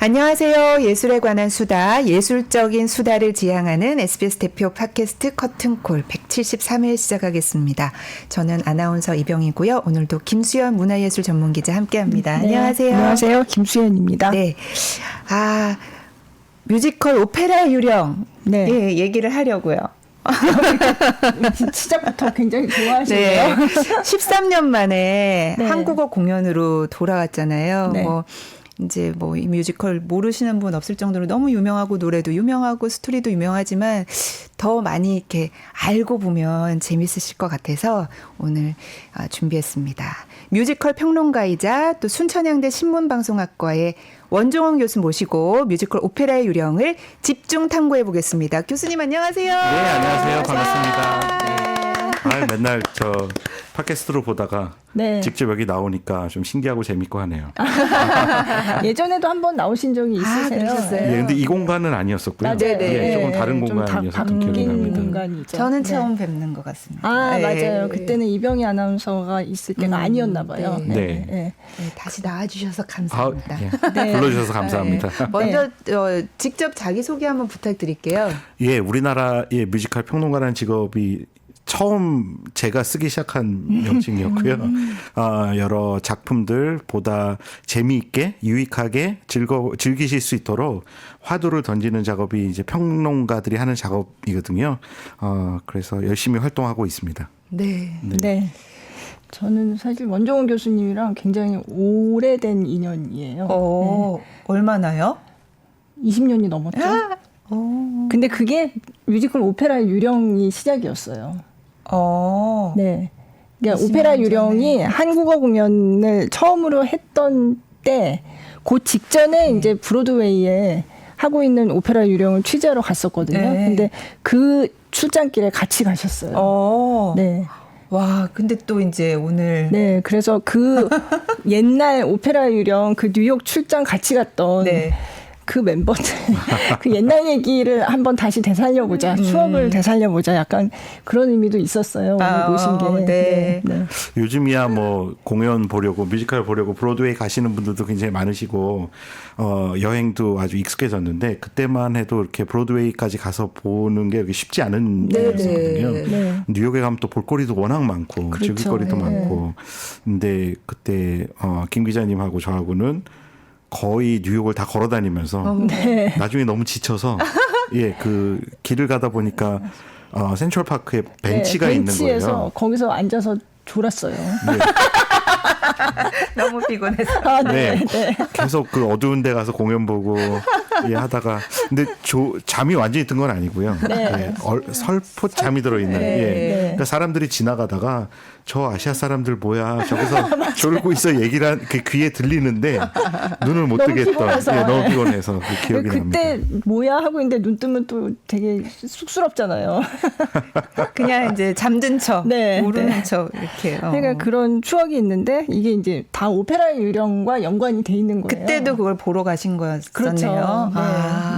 안녕하세요. 예술에 관한 수다, 예술적인 수다를 지향하는 SBS 대표 팟캐스트 커튼콜 173회 시작하겠습니다. 저는 아나운서 이병이고요. 오늘도 김수연 문화예술 전문기자 함께합니다. 네. 안녕하세요. 안녕하세요. 김수연입니다. 네, 뮤지컬 오페라 유령 예, 얘기를 하려고요. 시작부터 굉장히 좋아하시네요. 네, 13년 만에 네. 한국어 공연으로 돌아왔잖아요. 네. 이제 이 뮤지컬 모르시는 분 없을 정도로 너무 유명하고 노래도 유명하고 스토리도 유명하지만 더 많이 이렇게 알고 보면 재밌으실 것 같아서 오늘 준비했습니다. 뮤지컬 평론가이자 또 순천향대 신문방송학과의 원종원 교수 모시고 뮤지컬 오페라의 유령을 집중 탐구해 보겠습니다. 교수님 안녕하세요. 네, 안녕하세요. 반갑습니다. 네. 맨날 저 팟캐스트로 보다가 네. 직접 여기 나오니까 좀 신기하고 재밌고 하네요. 예전에도 한번 나오신 적이 있으세요? 그러셨어요? 예, 근데 이 공간은 아니었었고요. 맞아요. 예, 조금 네. 다른 좀 공간이었던 기억이 바뀐 납니다. 공간이죠. 저는 네. 처음 뵙는 것 같습니다. 맞아요. 예. 그때는 이병희 아나운서가 있을 때가 아니었나 봐요. 네. 네. 네, 다시 나와주셔서 감사합니다. 네. 불러주셔서 감사합니다. 네. 먼저 직접 자기소개 한번 부탁드릴게요. 예, 우리나라의 뮤지컬 평론가라는 직업이 처음 제가 쓰기 시작한 명칭이었고요. 여러 작품들 보다 재미있게 유익하게 즐기실 수 있도록 화두를 던지는 작업이 이제 평론가들이 하는 작업이거든요. 그래서 열심히 활동하고 있습니다. 네. 네. 저는 사실 원종원 교수님이랑 굉장히 오래된 인연이에요. 네. 얼마나요? 20년이 넘었죠. 근데 그게 뮤지컬 오페라 유령이 시작이었어요. 네. 그러니까 오페라 유령이 한국어 공연을 처음으로 했던 때, 그 직전에 이제 브로드웨이에 하고 있는 오페라 유령을 취재하러 갔었거든요. 네. 근데 그 출장길에 같이 가셨어요. 네. 와, 근데 또 이제 오늘. 네. 그래서 그 옛날 오페라 유령 그 뉴욕 출장 같이 갔던 네. 그 멤버들 그 옛날 얘기를 한번 다시 되살려보자, 추억을 되살려보자, 약간 그런 의미도 있었어요. 오늘 모신 게. 네. 네. 요즘이야 뭐 공연 보려고 뮤지컬 보려고 브로드웨이 가시는 분들도 굉장히 많으시고 여행도 아주 익숙해졌는데 그때만 해도 이렇게 브로드웨이까지 가서 보는 게 쉽지 않은 일이었거든요. 네. 뉴욕에 가면 또 볼거리도 워낙 많고 그렇죠. 즐길거리도 네. 많고 근데 그때 김 기자님하고 저하고는 거의 뉴욕을 다 걸어 다니면서 나중에 너무 지쳐서 그 길을 가다 보니까 센트럴파크에 벤치가 있는 벤치에서 거예요. 거기서 앉아서 졸았어요. 네. 너무 피곤해서. 네. 계속 그 어두운 데 가서 공연 보고 하다가 근데 잠이 완전히 든 건 아니고요. 설포 잠이 들어있는. 그러니까 사람들이 지나가다가 저 아시아 사람들 뭐야 저기서 졸고 있어 얘기를 그 귀에 들리는데 눈을 못 뜨겠던. 너무 피곤해서 그 기억이 납니다. 그때 뭐야 하고 있는데 눈 뜨면 또 되게 쑥스럽잖아요. 그냥 이제 잠든 척, 네. 모르는 척 이렇게. 그러니까 그런 추억이 있는데 이게 이제 다 오페라 유령과 연관이 돼 있는 거예요. 그때도 그걸 보러 가신 거였었네요. 그렇죠.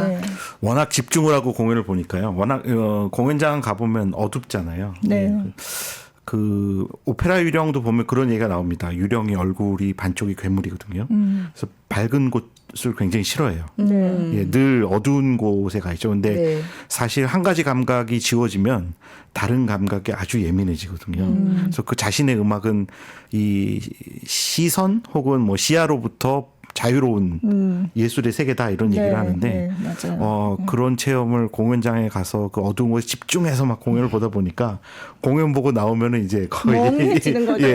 네. 워낙 집중을 하고 공연을 보니까요. 워낙 공연장 가보면 어둡잖아요. 네. 그 오페라 유령도 보면 그런 얘기가 나옵니다. 유령이 얼굴이 반쪽이 괴물이거든요. 그래서 밝은 곳을 굉장히 싫어해요. 늘 어두운 곳에 가 있죠. 근데 사실 한 가지 감각이 지워지면 다른 감각에 아주 예민해지거든요. 그래서 그 자신의 음악은 이 시선 혹은 뭐 시야로부터 자유로운 예술의 세계다 이런 얘기를 하는데 맞아요. 그런 체험을 공연장에 가서 그 어두운 곳에 집중해서 막 공연을 보다 보니까 공연 보고 나오면은 이제 거의 멍해지는 거죠.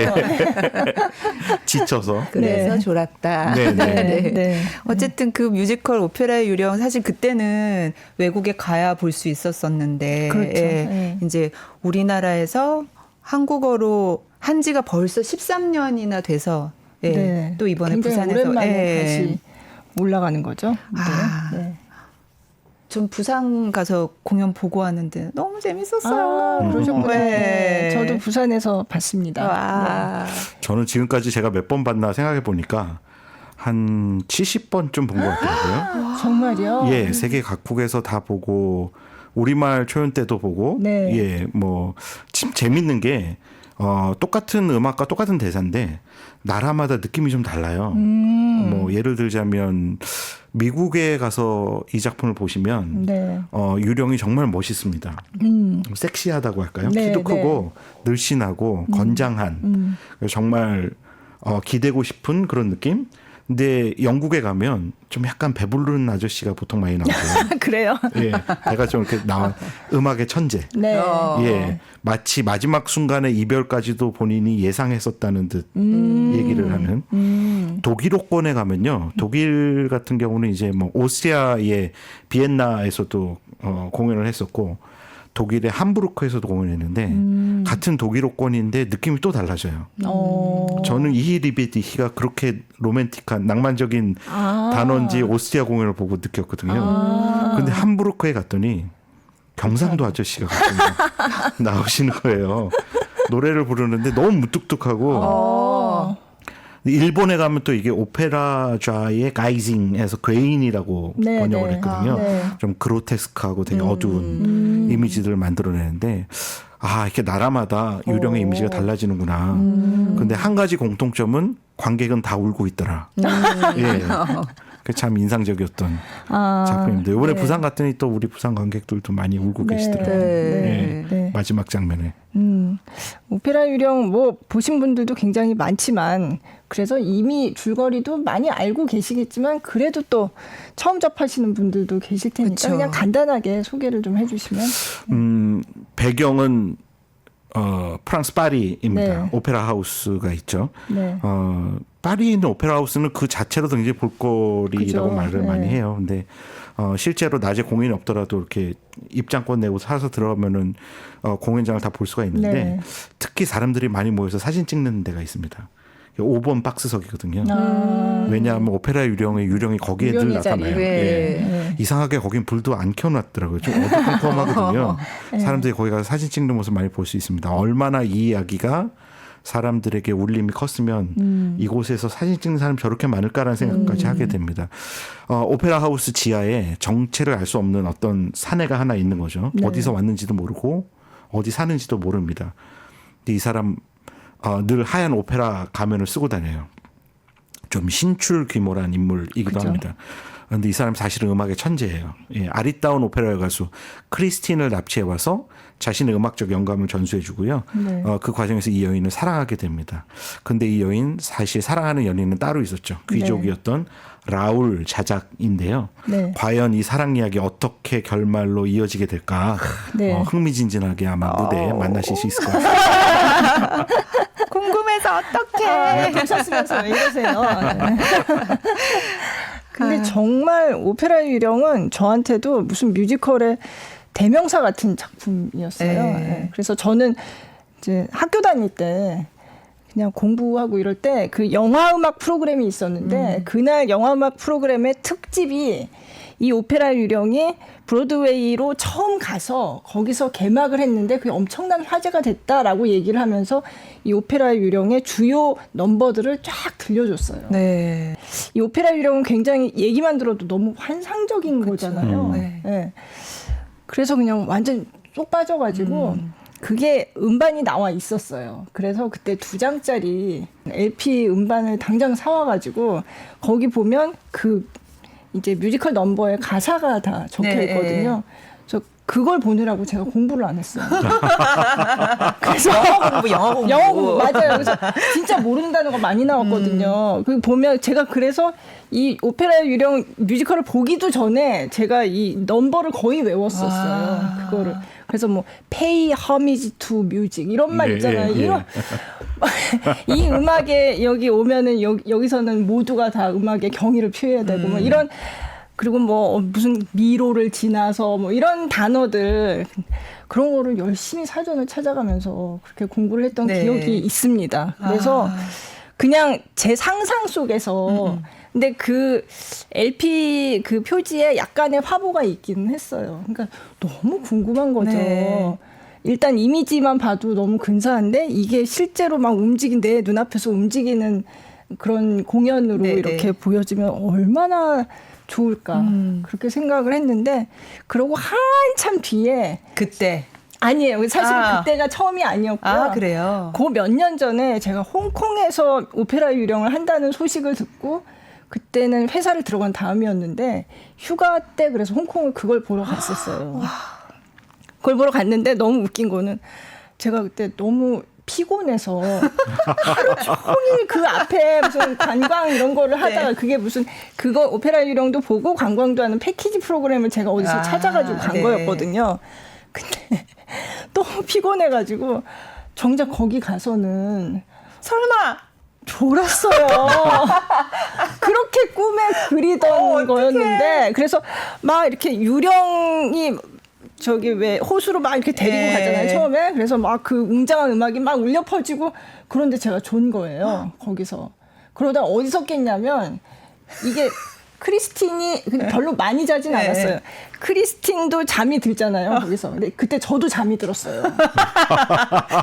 지쳐서 그래서 졸았다. 네. 어쨌든 그 뮤지컬 오페라의 유령 사실 그때는 외국에 가야 볼 수 있었었는데 그렇죠. 이제 우리나라에서 한국어로 한 지가 벌써 13년이나 돼서 또 이번에 부산에서 오랜만에 다시 올라가는 거죠. 네. 전 부산 가서 공연 보고 왔는데 너무 재밌었어요. 그러셨구나. 네. 저도 부산에서 봤습니다. 저는 지금까지 제가 몇 번 봤나 생각해 보니까 한 70번쯤 본 것 같더라고요. 정말요? 세계 각국에서 다 보고 우리말 초연 때도 보고 뭐 참 재밌는 게 똑같은 음악과 똑같은 대사인데 나라마다 느낌이 좀 달라요. 뭐 예를 들자면 미국에 가서 이 작품을 보시면 네. 유령이 정말 멋있습니다. 섹시하다고 할까요? 네, 키도 크고 늘씬하고 건장한 정말 기대고 싶은 그런 느낌. 근데 영국에 가면 좀 약간 배부른 아저씨가 보통 많이 나오고요. 그래요? 예, 배가 좀 이렇게 나와 음악의 천재. 네. 예, 마치 마지막 순간의 이별까지도 본인이 예상했었다는 듯 얘기를 하는. 독일어권에 가면요, 독일 같은 경우는 이제 뭐 오스트리아의 비엔나에서도 공연을 했었고, 독일의 함부르크에서도 공연했는데 같은 독일어권인데 느낌이 또 달라져요. 저는 이히리베디히가 그렇게 로맨틱한 낭만적인 단어인지 오스트리아 공연을 보고 느꼈거든요. 근데 함부르크에 갔더니 경상도 아저씨가 갑자기 나오시는 거예요. 노래를 부르는데 너무 무뚝뚝하고 일본에 가면 또 이게 오페라좌의 가이징에서 괴인이라고 네, 번역을 네. 했거든요. 네. 좀 그로테스크하고 되게 어두운 이미지들을 만들어내는데 이렇게 나라마다 유령의 이미지가 달라지는구나. 근데 한 가지 공통점은 관객은 다 울고 있더라. 예. 그 참 인상적이었던 작품입니다. 이번에 네. 부산 갔더니 또 우리 부산 관객들도 많이 울고 계시더라고요. 네. 예. 마지막 장면에. 오페라 유령 뭐 보신 분들도 굉장히 많지만 그래서 이미 줄거리도 많이 알고 계시겠지만 그래도 또 처음 접하시는 분들도 계실 테니까 그쵸. 그냥 간단하게 소개를 좀 해주시면. 배경은 프랑스 파리입니다. 네. 오페라 하우스가 있죠. 네. 파리에 있는 오페라 하우스는 그 자체로도 굉장히 볼거리라고 그죠. 말을 네. 많이 해요. 근데 실제로 낮에 공연이 없더라도 이렇게 입장권 내고 사서 들어가면은 공연장을 다 볼 수가 있는데 네. 특히 사람들이 많이 모여서 사진 찍는 데가 있습니다. 5번 박스석이거든요. 왜냐하면 오페라 유령이 거기에 늘 유령의 자리. 나타나요. 네. 예. 이상하게 거긴 불도 안 켜놨더라고요. 좀 어두컴컴하거든요. 사람들이 거기 가서 사진 찍는 모습 많이 볼 수 있습니다. 얼마나 이 이야기가 사람들에게 울림이 컸으면 이곳에서 사진 찍는 사람이 저렇게 많을까라는 생각까지 하게 됩니다. 오페라 하우스 지하에 정체를 알 수 없는 어떤 사내가 하나 있는 거죠. 네. 어디서 왔는지도 모르고 어디 사는지도 모릅니다. 근데 이 사람 늘 하얀 오페라 가면을 쓰고 다녀요. 좀 신출 귀모란 인물이기도 그죠. 합니다. 그런데 이 사람 사실은 음악의 천재예요. 예, 아리따운 오페라 가수 크리스틴을 납치해 와서 자신의 음악적 영감을 전수해 주고요. 네. 그 과정에서 이 여인을 사랑하게 됩니다. 근데 이 여인 사실 사랑하는 연인은 따로 있었죠. 귀족이었던 라울 자작인데요. 네. 과연 이 사랑 이야기 어떻게 결말로 이어지게 될까? 네. 흥미진진하게 아마 무대에 만나실 수 있을 것 같습니다. 궁금해서 어떡해. 보셨으면서 왜 이러세요? 근데 정말 오페라 유령은 저한테도 무슨 뮤지컬의 대명사 같은 작품이었어요. 네. 네. 그래서 저는 이제 학교 다닐 때 그냥 공부하고 이럴 때 그 영화음악 프로그램이 있었는데 그날 영화음악 프로그램의 특집이 이 오페라 유령이 브로드웨이로 처음 가서 거기서 개막을 했는데 그게 엄청난 화제가 됐다라고 얘기를 하면서 이 오페라 유령의 주요 넘버들을 쫙 들려줬어요. 네. 이 오페라 유령은 굉장히 얘기만 들어도 너무 환상적인 거잖아요. 네. 네. 그래서 그냥 완전 쏙 빠져가지고 그게 음반이 나와 있었어요. 그래서 그때 2장짜리 LP 음반을 당장 사와가지고 거기 보면 그 이제 뮤지컬 넘버에 가사가 다 적혀 네. 있거든요. 그래서 그걸 보느라고 제가 공부를 안 했어요. 그래서 영어 공부. 영어 공부 맞아요. 그래서 진짜 모르는 단어가 많이 나왔거든요. 그 보면 제가 그래서 이 오페라 유령 뮤지컬을 보기도 전에 제가 이 넘버를 거의 외웠었어요. 그거를. 그래서 뭐 pay homage to music 이런 말 있잖아요. 이런 이 음악에 여기 오면은 여기서는 모두가 다 음악의 경의를 표해야 되고 뭐 이런 그리고 뭐 무슨 미로를 지나서 뭐 이런 단어들 그런 거를 열심히 사전을 찾아가면서 그렇게 공부를 했던 네. 기억이 있습니다. 그래서 그냥 제 상상 속에서 근데 그 LP 그 표지에 약간의 화보가 있기는 했어요. 그러니까 너무 궁금한 거죠. 네. 일단 이미지만 봐도 너무 근사한데 이게 실제로 막 내 눈앞에서 움직이는 그런 공연으로 네, 이렇게 네. 보여지면 얼마나 좋을까 그렇게 생각을 했는데 그러고 한참 뒤에 그때. 아니에요. 사실 그때가 처음이 아니었고요. 그래요? 그 몇 년 전에 제가 홍콩에서 오페라 유령을 한다는 소식을 듣고 그때는 회사를 들어간 다음이었는데 휴가 때 그래서 홍콩을 그걸 보러 갔었어요. 그걸 보러 갔는데 너무 웃긴 거는 제가 그때 너무 피곤해서 하루 종일 그 앞에 무슨 관광 이런 거를 하다가 그게 무슨 그거 오페라 유령도 보고 관광도 하는 패키지 프로그램을 제가 어디서 찾아가지고 간 거였거든요. 근데 너무 피곤해가지고 정작 거기 가서는 설마 졸았어요. 그렇게 꿈에 그리던 거였는데 그래서 막 이렇게 유령이 저기 왜 호수로 막 이렇게 데리고 가잖아요 처음에. 그래서 막 그 웅장한 음악이 막 울려 퍼지고 그런데 제가 존 거예요 거기서. 그러다 어디서 깼냐면 이게 크리스틴이 별로 많이 자진 않았어요. 크리스틴도 잠이 들잖아요 거기서. 근데 그때 저도 잠이 들었어요.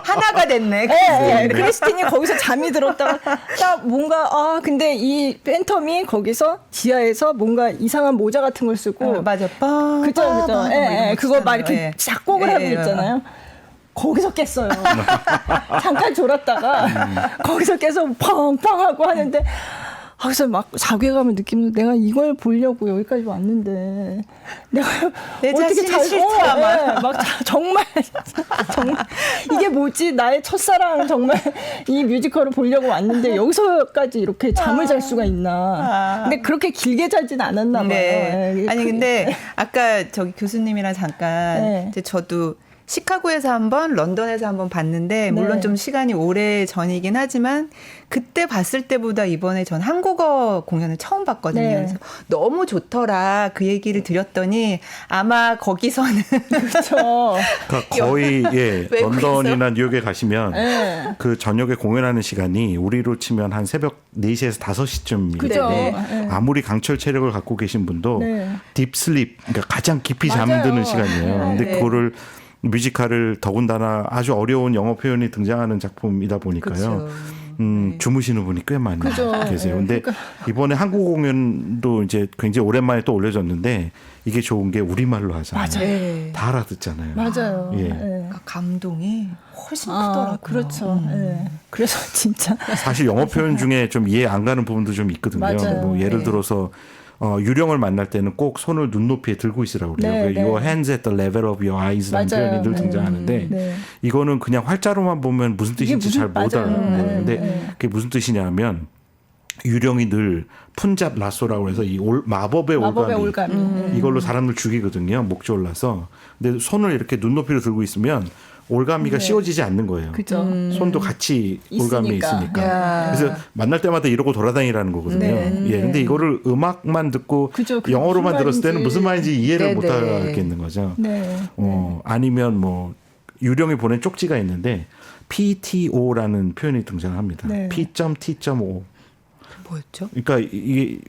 하나가 됐네. 네, 크리스틴이 거기서 잠이 들었다가 딱 뭔가 근데 이 팬텀이 거기서 지하에서 뭔가 이상한 모자 같은 걸 쓰고 맞아. 그죠. 그거 막 이렇게 작곡을 하고 있잖아요. 거기서 깼어요. 잠깐 졸았다가 거기서 깨서 펑펑 하고 하는데 그래서 막 자괴감을 느끼면서 내가 이걸 보려고 여기까지 왔는데 내가 내 어떻게 자신이 싫다 막 정말 이게 뭐지 나의 첫사랑 정말 이 뮤지컬을 보려고 왔는데 여기서까지 이렇게 잠을 잘 수가 있나. 근데 그렇게 길게 자진 않았나 봐요. 네. 아니 근데 아까 저기 교수님이랑 잠깐 이제 저도 시카고에서 한번 런던에서 한번 봤는데 물론 좀 시간이 오래 전이긴 하지만 그때 봤을 때보다 이번에 전 한국어 공연을 처음 봤거든요. 그래서 너무 좋더라 그 얘기를 드렸더니 아마 거기서는 그러니까 거의 런던이나 뉴욕에 가시면 그 저녁에 공연하는 시간이 우리로 치면 한 새벽 4시에서 5시쯤. 그죠. 아무리 강철 체력을 갖고 계신 분도 딥슬립 그러니까 가장 깊이 잠드는 시간이에요. 근데 그거를 뮤지컬을 더군다나 아주 어려운 영어 표현이 등장하는 작품이다 보니까요. 주무시는 분이 꽤 많이 계세요. 근데 이번에 한국 공연도 이제 굉장히 오랜만에 또 올려졌는데 이게 좋은 게 우리말로 하잖아요. 맞아요. 다 알아듣잖아요. 맞아요. 그러니까 감동이 훨씬 크더라고요. 그렇죠. 그래서 진짜 사실 영어 표현 중에 좀 이해 안 가는 부분도 좀 있거든요. 맞아요. 뭐 예를 들어서 유령을 만날 때는 꼭 손을 눈높이에 들고 있으라고 그래요. Your hands at the level of your eyes라는 표현이 늘 등장하는데 이거는 그냥 활자로만 보면 무슨 뜻인지 잘 못 알아듣는데 그게 무슨 뜻이냐면 유령이 늘 푼잡 라쏘라고 해서 이 마법의 올가미 이걸로 사람을 죽이거든요. 목졸 라서. 근데 손을 이렇게 눈높이로 들고 있으면 올가미가 씌워지지 않는 거예요. 그죠. 손도 같이 올가미에 있으니까. 그래서 만날 때마다 이러고 돌아다니라는 거거든요. 근데 이거를 음악만 듣고 영어로만 들었을 때는 무슨 말인지 이해를 못 하겠는 거죠. 아니면 뭐 유령이 보낸 쪽지가 있는데 PTO라는 표현이 등장합니다. P.T.O. 뭐였죠? 그러니까 이게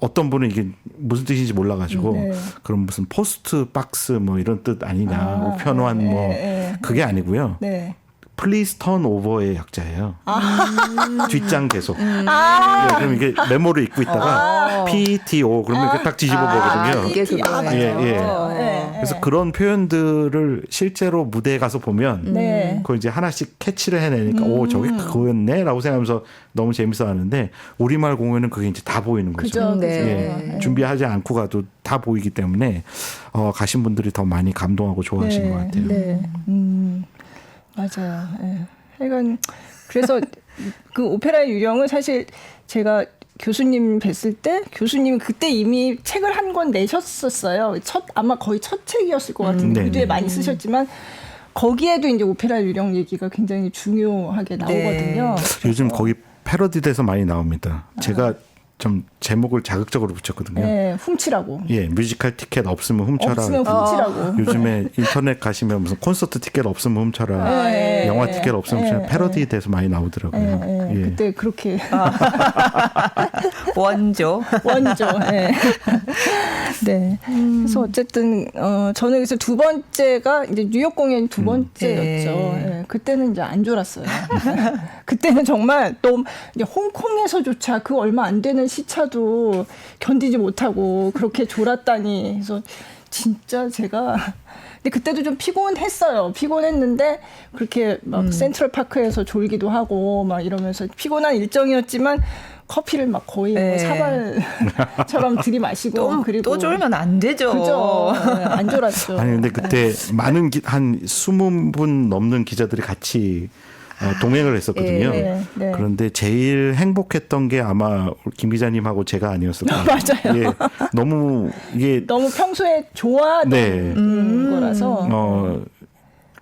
어떤 분은 이게 무슨 뜻인지 몰라가지고 그럼 무슨 포스트 박스 뭐 이런 뜻 아니냐 우편환 뭐 그게 아니고요. Please turn over의 약자예요. 뒷장 계속. 그럼 이게 메모를 읽고 있다가 PTO 그러면 이렇게 딱 뒤집어 보거든요. 이게 그거예요. 그래서 그런 표현들을 실제로 무대에 가서 보면 그걸 이제 하나씩 캐치를 해내니까 오 저게 그거였네라고 생각하면서 너무 재밌어 하는데 우리말 공연은 그게 이제 다 보이는 거죠. 그죠. 준비하지 않고 가도 다 보이기 때문에 가신 분들이 더 많이 감동하고 좋아하시는 것 같아요. 맞아요. 하여간 그래서 그 오페라의 유령은 사실 제가 교수님 뵀을 때 교수님이 그때 이미 책을 한 권 내셨었어요. 아마 거의 첫 책이었을 것 같은데 그 뒤에 많이 쓰셨지만 거기에도 이제 오페라 유령 얘기가 굉장히 중요하게 나오거든요. 요즘 거기 패러디돼서 많이 나옵니다. 제가 좀 제목을 자극적으로 붙였거든요. 훔치라고. 뮤지컬 티켓 없으면 훔쳐라. 없으면 훔치라고. 요즘에 인터넷 가시면 무슨 콘서트 티켓 없으면 훔쳐라. 영화 티켓 없으면 훔쳐라. 패러디돼서 많이 나오더라고요. 그때 그렇게 원조. 네. 그래서 어쨌든 저는 그래서 두 번째가 이제 뉴욕 공연이 두 번째였죠. 그때는 이제 안 졸았어요. 그때는 정말 또 이제 홍콩에서조차 그 얼마 안 되는 시차도 견디지 못하고 그렇게 졸았다니. 그래서 진짜 제가 근데 그때도 좀 피곤했어요. 피곤했는데 그렇게 막 센트럴파크에서 졸기도 하고 막 이러면서 피곤한 일정이었지만 커피를 막 거의 네. 뭐 사발처럼 들이마시고 그리고 또 쫄면 안 되죠. 그죠. 네, 안 졸았죠. 아니 근데 그때 많은 한 20분 넘는 기자들이 같이 동행을 했었거든요. 네, 네. 그런데 제일 행복했던 게 아마 김 기자님하고 제가 아니었을까. 맞아요. 예, 너무 이게 너무 평소에 좋아하던 네. 거라서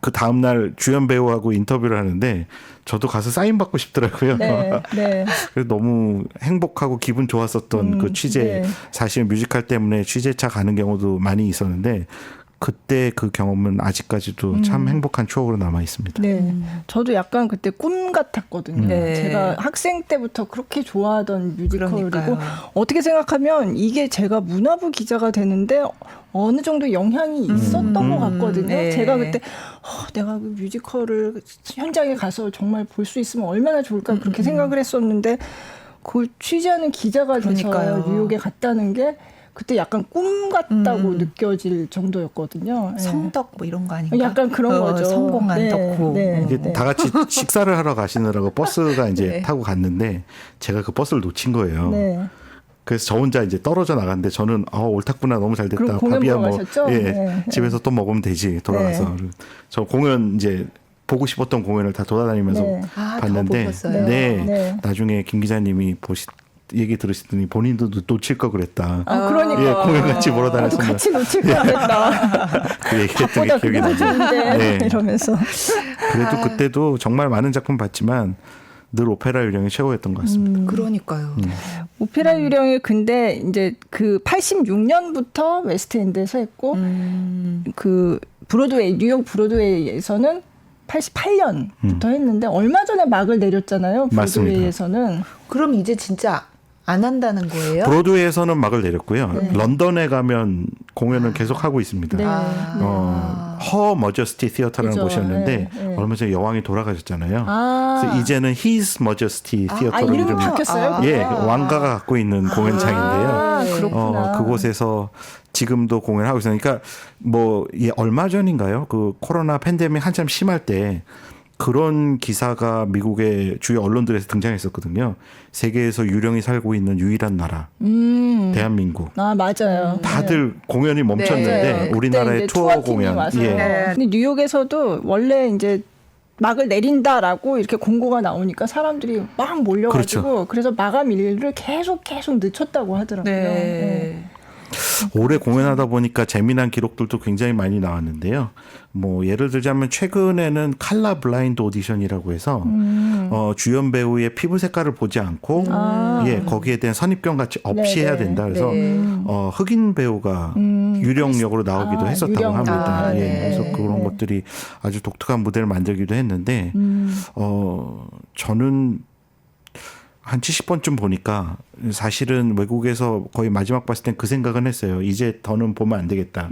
그 다음 날 주연 배우하고 인터뷰를 하는데 저도 가서 사인 받고 싶더라고요. 네, 네. 그래서 너무 행복하고 기분 좋았었던 그 취재 네. 사실 뮤지컬 때문에 취재차 가는 경우도 많이 있었는데 그때 그 경험은 아직까지도 참 행복한 추억으로 남아 있습니다. 네, 저도 약간 그때 꿈 같았거든요. 네. 제가 학생 때부터 그렇게 좋아하던 뮤지컬이고 그러니까요. 어떻게 생각하면 이게 제가 문화부 기자가 되는데 어느 정도 영향이 있었던 것 같거든요. 네. 제가 그때 내가 그 뮤지컬을 현장에 가서 정말 볼 수 있으면 얼마나 좋을까 그렇게 생각을 했었는데 그 취재하는 기자가 돼서 그러니까요. 뉴욕에 갔다는 게 그때 약간 꿈 같다고 느껴질 정도였거든요. 네. 성덕 뭐 이런 거 아닌가? 약간 그런 거죠. 성공한 네, 덕후. 네. 이게 다 같이 식사를 하러 가시느라고 버스가 이제 네. 타고 갔는데 제가 그 버스를 놓친 거예요. 네. 그래서 저 혼자 이제 떨어져 나갔는데 저는 옳았구나 너무 잘 그럼 됐다. 공연 밥이야 보러 뭐 가셨죠? 예, 네. 집에서 또 먹으면 되지 돌아가서. 저 공연 이제 보고 싶었던 공연을 다 돌아다니면서 네. 더 봤는데 보셨어요? 네. 나중에 김 기자님이 얘기 들으시더니 본인도 놓칠 거 그랬다. 그러니까. 예, 공연 같이 보러 나도 다녔으면 같이 놓칠 뻔했다. 그 얘기했던 밥보다 게 기억이 그게 더 나요. 좋은데 네. 이러면서. 그래도 그때도 정말 많은 작품 봤지만 늘 오페라 유령이 최고였던 것 같습니다. 그러니까요. 오페라 유령이 근데 이제 그 86년부터 웨스트엔드에서 했고 그 브로드웨이 뉴욕 브로드웨이에서는 88년부터 했는데 얼마 전에 막을 내렸잖아요. 맞습니다. 브로드웨이에서는. 그럼 이제 진짜 안 한다는 거예요? 브로드웨이에서는 막을 내렸고요. 런던에 가면 공연을 계속 하고 있습니다. 네. 허 머저스티 티어터라는 그죠. 곳이었는데 네, 네. 얼마 전에 여왕이 돌아가셨잖아요. 아. 그래서 이제는 His Majesty 티어터로 이름이 이름이 바뀌었어요? 예, 왕가가 갖고 있는 공연장인데요. 아, 그렇구나. 그곳에서 지금도 공연하고 있어요. 그러니까 얼마 전인가요? 그 코로나 팬데믹 한참 심할 때 그런 기사가 미국의 주요 언론들에서 등장했었거든요. 세계에서 유령이 살고 있는 유일한 나라, 대한민국. 아, 맞아요. 다들 공연이 멈췄는데 네. 우리나라의 그때 이제 투어 투어팀이 공연. 와서. 예. 근데 뉴욕에서도 원래 이제 막을 내린다라고 이렇게 공고가 나오니까 사람들이 막 몰려가지고 그렇죠. 그래서 마감 일을 계속 늦췄다고 하더라고요. 네. 올해 공연하다 보니까 재미난 기록들도 굉장히 많이 나왔는데요. 예를 들자면 최근에는 칼라 블라인드 오디션이라고 해서 주연 배우의 피부 색깔을 보지 않고 거기에 대한 선입견 같이 없이 해야 된다. 그래서 흑인 배우가 유령 역으로 나오기도 했었다고 유령. 합니다. 네. 그래서 그런 것들이 아주 독특한 무대를 만들기도 했는데 저는 한 70번쯤 보니까 사실은 외국에서 거의 마지막 봤을 땐 그 생각은 했어요. 이제 더는 보면 안 되겠다.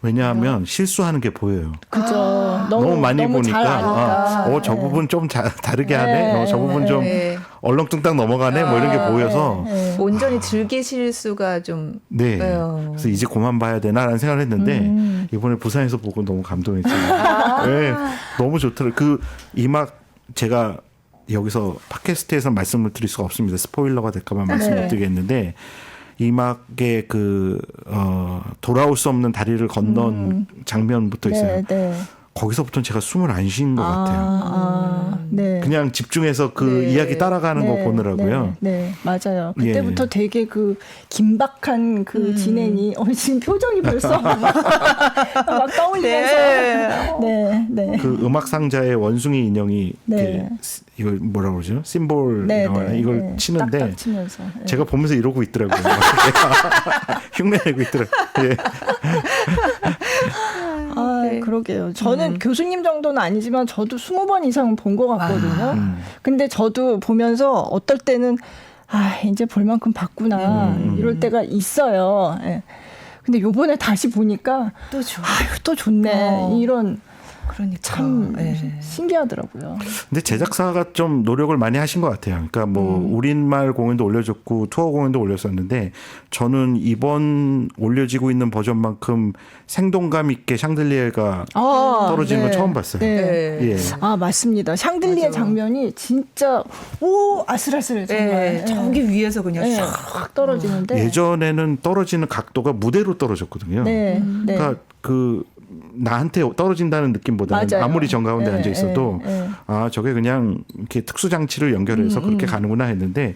왜냐하면 실수하는 게 보여요. 그죠. 너무 많이 너무 잘 보니까 아니까. 저 부분 좀 다르게 하네. 저 부분 좀 네. 얼렁뚱땅 넘어가네. 이런 게 보여서 온전히 즐기실 수가 좀 네. 네. 그래서 이제 그만 봐야 되나라는 생각을 했는데 이번에 부산에서 보고 너무 감동했어요. 네. 너무 좋더라고요. 이막 제가 여기서 팟캐스트에서 말씀을 드릴 수가 없습니다. 스포일러가 될까봐 말씀을 드리겠는데 이막의 돌아올 수 없는 다리를 건넌 장면부터 있어요. 네. 거기서부터는 제가 숨을 안 쉰 것 같아요. 네. 그냥 집중해서 그 네. 이야기 따라가는 거 보느라고요. 네, 맞아요. 그때부터 되게 그 긴박한 그 진행이 지금 표정이 벌써 막 떠올리면서 네. 그 음악 상자의 원숭이 인형이 이렇게 이걸 뭐라고 그러죠? 심볼 이걸 치는데 딱딱 치면서. 제가 보면서 이러고 있더라고요. 흉내내고 있더라고요. 예. 그러게요. 저는 교수님 정도는 아니지만 저도 20번 이상은 본 것 같거든요. 근데 저도 보면서 어떨 때는 이제 볼 만큼 봤구나 이럴 때가 있어요. 예. 근데 요번에 다시 보니까 또 좋아. 또 좋네. 이런 그러니까 참 예. 신기하더라고요. 근데 제작사가 좀 노력을 많이 하신 것 같아요. 그러니까 뭐 우리말 공연도 올려줬고 투어 공연도 올렸었는데 저는 이번 올려지고 있는 버전만큼 생동감 있게 샹들리에가 떨어지는 건 처음 봤어요. 네. 예. 아 맞습니다. 샹들리에 맞아. 장면이 진짜 오 아슬아슬해 정말. 예, 저기 위에서 그냥 네, 샥 확 떨어지는데. 예전에는 떨어지는 각도가 무대로 떨어졌거든요. 네, 네. 그러니까 그 나한테 떨어진다는 느낌보다는 맞아요. 아무리 정가운데 네, 앉아 있어도 네, 네. 아 저게 그냥 이렇게 특수 장치를 연결해서 그렇게 가는구나 했는데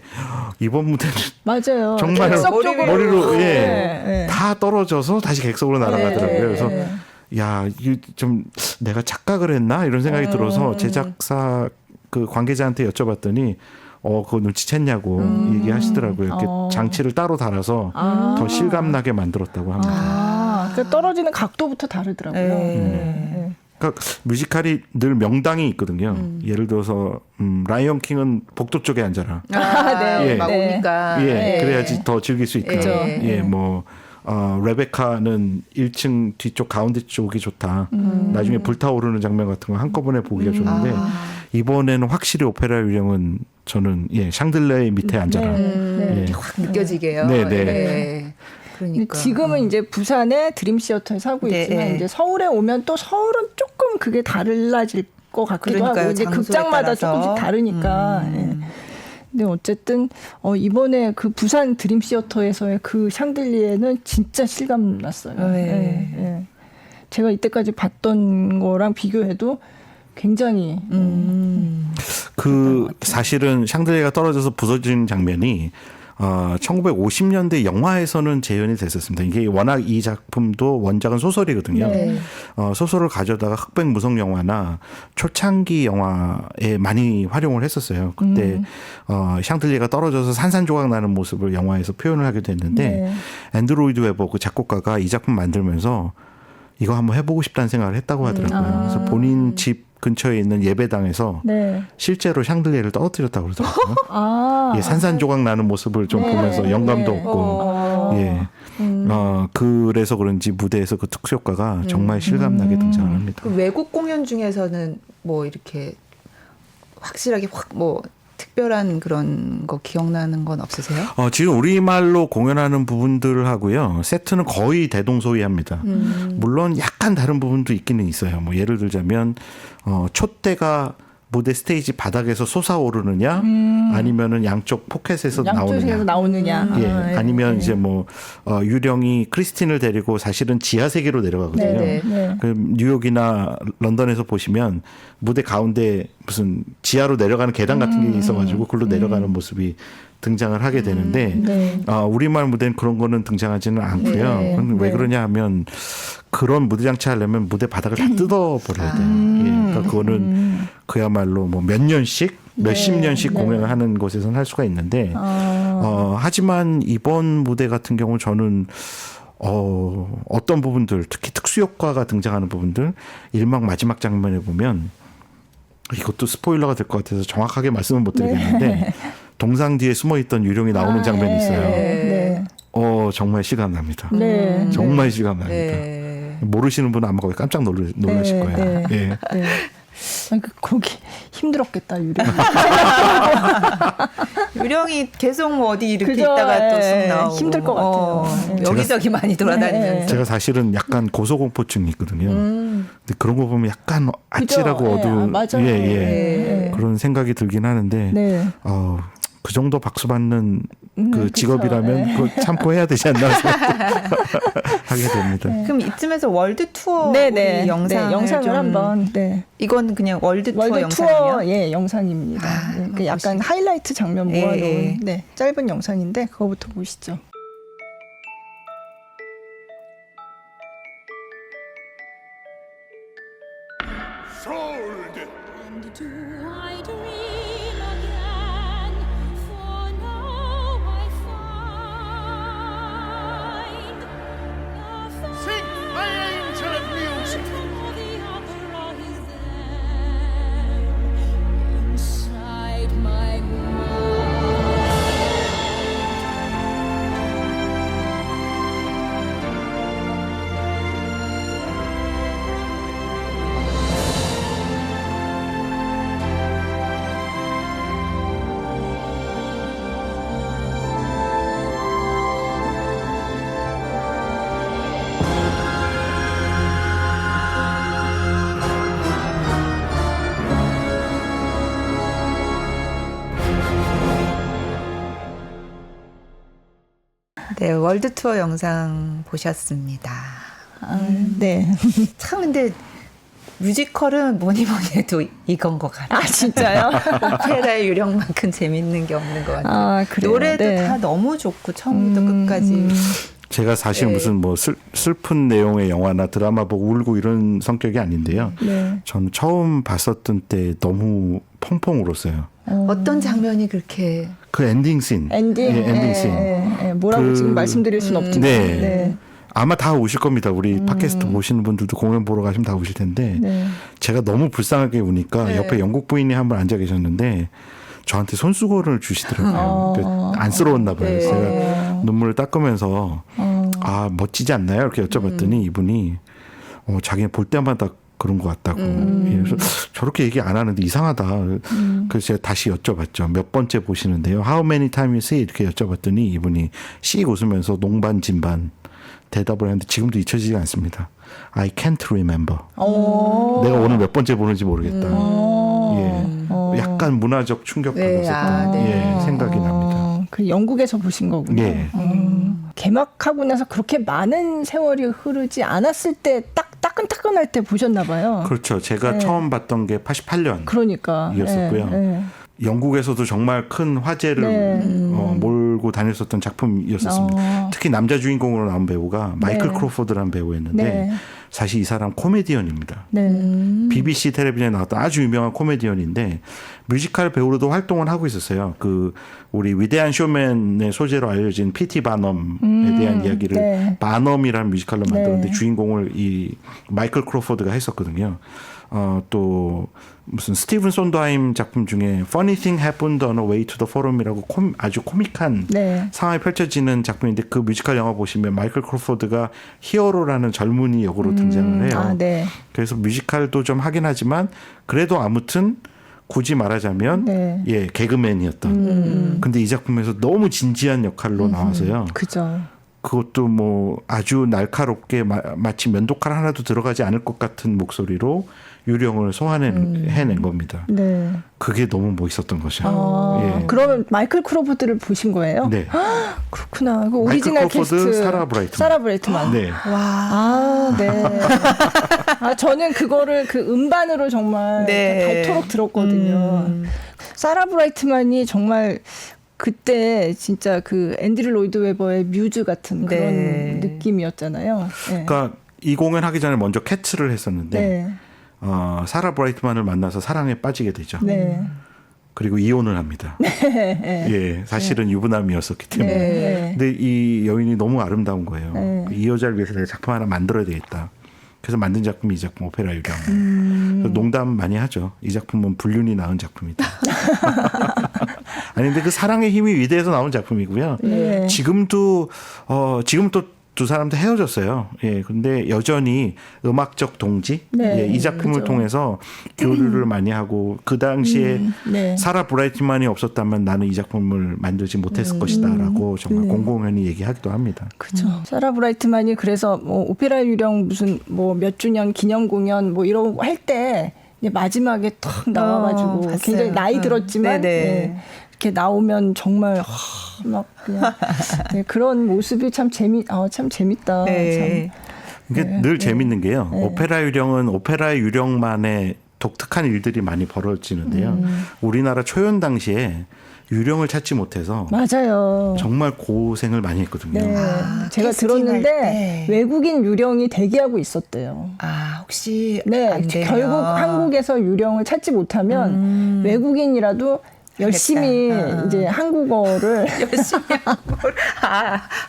이번 무대는 맞아요. 정말 객석적으로. 머리로 예, 네, 네. 다 떨어져서 다시 객석으로 날아가더라고요. 네, 그래서 네. 야, 이거 좀 내가 착각을 했나 이런 생각이 들어서 제작사 그 관계자한테 여쭤봤더니 그거 눈치챘냐고 얘기하시더라고요. 이렇게 장치를 따로 달아서 더 실감나게 만들었다고 합니다. 그 떨어지는 각도부터 다르더라고요. 예. 네. 그러니까 뮤지컬이 늘 명당이 있거든요. 예를 들어서 라이언 킹은 복도 쪽에 앉아라. 네. 예. 막 네. 오니까 예, 그래야지 더 즐길 수 있다. 그죠. 예, 뭐 레베카는 1층 뒤쪽 가운데 쪽이 좋다. 나중에 불타오르는 장면 같은 거 한꺼번에 보기가 좋은데 이번에는 확실히 오페라 유령은 저는 샹들레 밑에 앉아라. 네. 예. 확 느껴지게요. 네, 네. 예. 근데 그러니까 지금은 이제 부산의 드림시어터에서 하고 네, 있지만 네. 이제 서울에 오면 또 서울은 조금 그게 달라질 것 같기도 그러니까요. 하고 이제 장소에 극장마다 따라서. 조금씩 다르니까. 예. 근데 어쨌든 이번에 그 부산 드림시어터에서의 그 샹들리에는 진짜 실감 났어요. 네. 예, 예. 제가 이때까지 봤던 거랑 비교해도 굉장히 그 사실은 샹들레가 떨어져서 부서진 장면이 1950년대 영화에서는 재현이 됐었습니다. 이게 워낙 이 작품도 원작은 소설이거든요. 네. 소설을 가져다가 흑백 무성 영화나 초창기 영화에 많이 활용을 했었어요. 그때 샹들리에가 떨어져서 산산조각 나는 모습을 영화에서 표현을 하게 됐는데 네. 앤드루 로이드 웨버 그 작곡가가 이 작품 만들면서 이거 한번 해보고 싶다는 생각을 했다고 하더라고요. 그래서 본인 집 근처에 있는 예배당에서 네. 실제로 샹들리에를 떨어뜨렸다고 그러더라고요. 아, 예, 산산조각 나는 모습을 좀 네, 보면서 영감도 네. 얻고, 예, 그래서 그런지 무대에서 그 특수 효과가 정말 실감나게 등장을 합니다. 그 외국 공연 중에서는 뭐 이렇게 확실하게 확 뭐 특별한 그런 거 기억나는 건 없으세요? 지금 우리말로 공연하는 부분들을 하고요. 세트는 거의 대동소이합니다. 물론 약간 다른 부분도 있기는 있어요. 뭐 예를 들자면 촛대가 무대 스테이지 바닥에서 솟아오르느냐, 아니면은 양쪽 포켓에서 양쪽에서 나오느냐. 예, 아, 아니면 예. 이제 뭐 유령이 크리스틴을 데리고 사실은 지하 세계로 내려가거든요. 네, 네. 그 뉴욕이나 런던에서 보시면 무대 가운데 무슨 지하로 내려가는 계단 같은 게 있어가지고 그걸로 내려가는 모습이 등장을 하게 되는데 네. 우리말 무대는 그런 거는 등장하지는 않고요. 네, 그럼 왜 네. 그러냐 하면 그런 무대 장치 하려면 무대 바닥을 다 뜯어버려야 돼요. 예, 그러니까 그거는 그야말로 뭐 몇 년씩 몇십 네, 년씩 네. 공연을 하는 곳에서는 할 수가 있는데 하지만 이번 무대 같은 경우 저는 어떤 부분들 특히 특수 효과가 등장하는 부분들 1막 마지막 장면에 보면 이것도 스포일러가 될 것 같아서 정확하게 말씀은 못 드리겠는데 동상 뒤에 숨어있던 유령이 나오는 장면이 있어요. 네. 정말 실감납니다. 네. 정말 실감납니다. 네. 모르시는 분은 아마 거기 깜짝 놀라실 네, 거예요. 네. 예. 네. 아니, 거기 힘들었겠다 유령. 유령이 계속 어디 이렇게 그죠? 있다가 또 예, 쑥 나오고 힘들 것 같아요. 예. 여기저기 많이 돌아다니면서 네. 제가 사실은 약간 고소공포증이 있거든요. 근데 그런 거 보면 약간 아찔하고 그죠? 어두운 맞아요. 네. 그런 생각이 들긴 하는데 네. 그 정도 박수 받는 그 그쵸. 직업이라면 네. 그거 참고 해야 되지 않나 하게 됩니다. 그럼 이쯤에서 월드 투어 네네. 우리 영상을, 영상을 좀 한번. 네. 이건 그냥 월드 투어 월드 영상이에요? 투어 예 영상입니다. 아, 예, 한번 약간 하이라이트 장면 예, 모아놓은 예. 네, 짧은 영상인데 그거부터 보시죠. And do I dream again? For now I find the Sing, my angel of music. the opera is there inside my mind. 네, 월드 투어 영상 보셨습니다. 네. 참 근데 뮤지컬은 뭐니 해도 이건 것 같아요. 아 진짜요? 오페라의 유령만큼 재밌는 게 없는 것 같아요. 아, 그래요? 노래도 네. 다 너무 좋고 처음부터 끝까지. 제가 사실 네. 무슨 뭐 슬픈 내용의 영화나 드라마 보고 울고 이런 성격이 아닌데요. 네. 저는 처음 봤었던 때 너무 펑펑 울었어요. 어떤 장면이 그렇게 그 엔딩 씬. 엔딩. 예, 엔딩 씬. 뭐라고 그- 지금 말씀드릴 수는 없지만. 네. 아마 다 오실 겁니다. 우리 팟캐스트 보시는 분들도 공연 보러 가시면 다 오실 텐데 네. 제가 너무 불쌍하게 우니까 네. 옆에 영국 부인이 한 분 앉아 계셨는데 저한테 손수건을 주시더라고요. 그 안쓰러웠나 봐요. 네. 제가 눈물을 닦으면서 아 멋지지 않나요? 이렇게 여쭤봤더니 이분이 자기는 볼 때마다 그런 것 같다고. 예, 그래서 저렇게 얘기 안 하는데 이상하다. 그래서 제가 다시 여쭤봤죠. 몇 번째 보시는데요? How many times you see? 이렇게 여쭤봤더니 이분이 씩 웃으면서 농반 진반 대답을 했는데 지금도 잊혀지지 않습니다. I can't remember. 내가 오늘 몇 번째 보는지 모르겠다. 예, 약간 문화적 충격을 네, 받았었던 네. 예, 생각이 납니다. 그 영국에서 보신 거군요. 예. 개막하고 나서 그렇게 많은 세월이 흐르지 않았을 때 딱 따끈따끈할 때 보셨나 봐요. 그렇죠. 제가 네. 처음 봤던 게 88년. 그러니까. 이었었고요. 예. 영국에서도 정말 큰 화제를 네. 몰고 다녔었던 작품이었었습니다. 특히 남자 주인공으로 나온 배우가 마이클 네. 크로포드라는 배우였는데 네. 사실 이 사람 코미디언입니다. 네. BBC 텔레비전에 나왔던 아주 유명한 코미디언인데 뮤지컬 배우로도 활동을 하고 있었어요. 그 우리 위대한 쇼맨의 소재로 알려진 P.T. 바넘에 대한 이야기를 네. 바넘이라는 뮤지컬로 만들었는데 네. 주인공을 이 마이클 크로포드가 했었거든요. 또 무슨 스티븐 손드하임 작품 중에 Funny Thing Happened on a Way to the Forum이라고 아주 코믹한 네. 상황이 펼쳐지는 작품인데 그 뮤지컬 영화 보시면 마이클 크로포드가 히어로라는 젊은이 역으로 등장을 해요. 아, 네. 그래서 뮤지컬도 좀 하긴 하지만 그래도 아무튼 굳이 말하자면 네. 예 개그맨이었던. 근데 이 작품에서 너무 진지한 역할로 나와서요. 그죠. 그것도 뭐 아주 날카롭게 마치 면도칼 하나도 들어가지 않을 것 같은 목소리로 유령을 소환해낸 겁니다. 네. 그게 너무 멋있었던 거죠. 예. 그러면 마이클 크로포드를 보신 거예요? 네. 그렇구나. 그 오리지널 마이클 크로포드, 캐스트. 사라 브라이트만. 사라 브라이트만. 네. 아, 네. 아, 저는 그거를 그 음반으로 정말 네. 닳도록 들었거든요. 사라 브라이트만이 정말 그때 진짜 그 앤드류 로이드 웨버의 뮤즈 같은 그런 네. 느낌이었잖아요. 네. 그러니까 이 공연 하기 전에 먼저 캐츠를 했었는데 네. 사라 브라이트만을 만나서 사랑에 빠지게 되죠. 네. 그리고 이혼을 합니다. 예, 사실은 유부남이었었기 때문에. 네. 근데 이 여인이 너무 아름다운 거예요. 네. 이 여자를 위해서 내가 작품 하나 만들어야 되겠다. 그래서 만든 작품이 이 작품 오페라 유령. 그래서 농담 많이 하죠. 이 작품은 불륜이 낳은 작품이다. 아니 근데 그 사랑의 힘이 위대해서 나온 작품이고요. 네. 지금도 두 사람도 헤어졌어요. 예, 근데 여전히 음악적 동지, 네, 예, 이 작품을 그죠. 통해서 교류를 많이 하고 그 당시에 네. 사라 브라이트만이 없었다면 나는 이 작품을 만들지 못했을 것이다라고 정말 공공연히 얘기하기도 합니다. 그죠. 사라 브라이트만이 그래서 뭐 오페라 유령 무슨 뭐 몇 주년 기념 공연 뭐 이런 거 할 때 마지막에 탁 나와가지고 봤어요. 굉장히 나이 들었지만 네네. 예, 이렇게 나오면 정말 막 그냥 네, 그런 모습이 참 재밌다. 네. 이게 늘 재밌는 게요. 오페라 유령은 오페라 유령만의 독특한 일들이 많이 벌어지는데요. 우리나라 초연 당시에 유령을 찾지 못해서 맞아요. 정말 고생을 많이 했거든요. 네. 제가 캐스팅할 들었는데 때. 외국인 유령이 대기하고 있었대요. 아 혹시 네, 안 되면. 결국 한국에서 유령을 찾지 못하면 외국인이라도 열심히 이제 한국어를 열심히 한국어를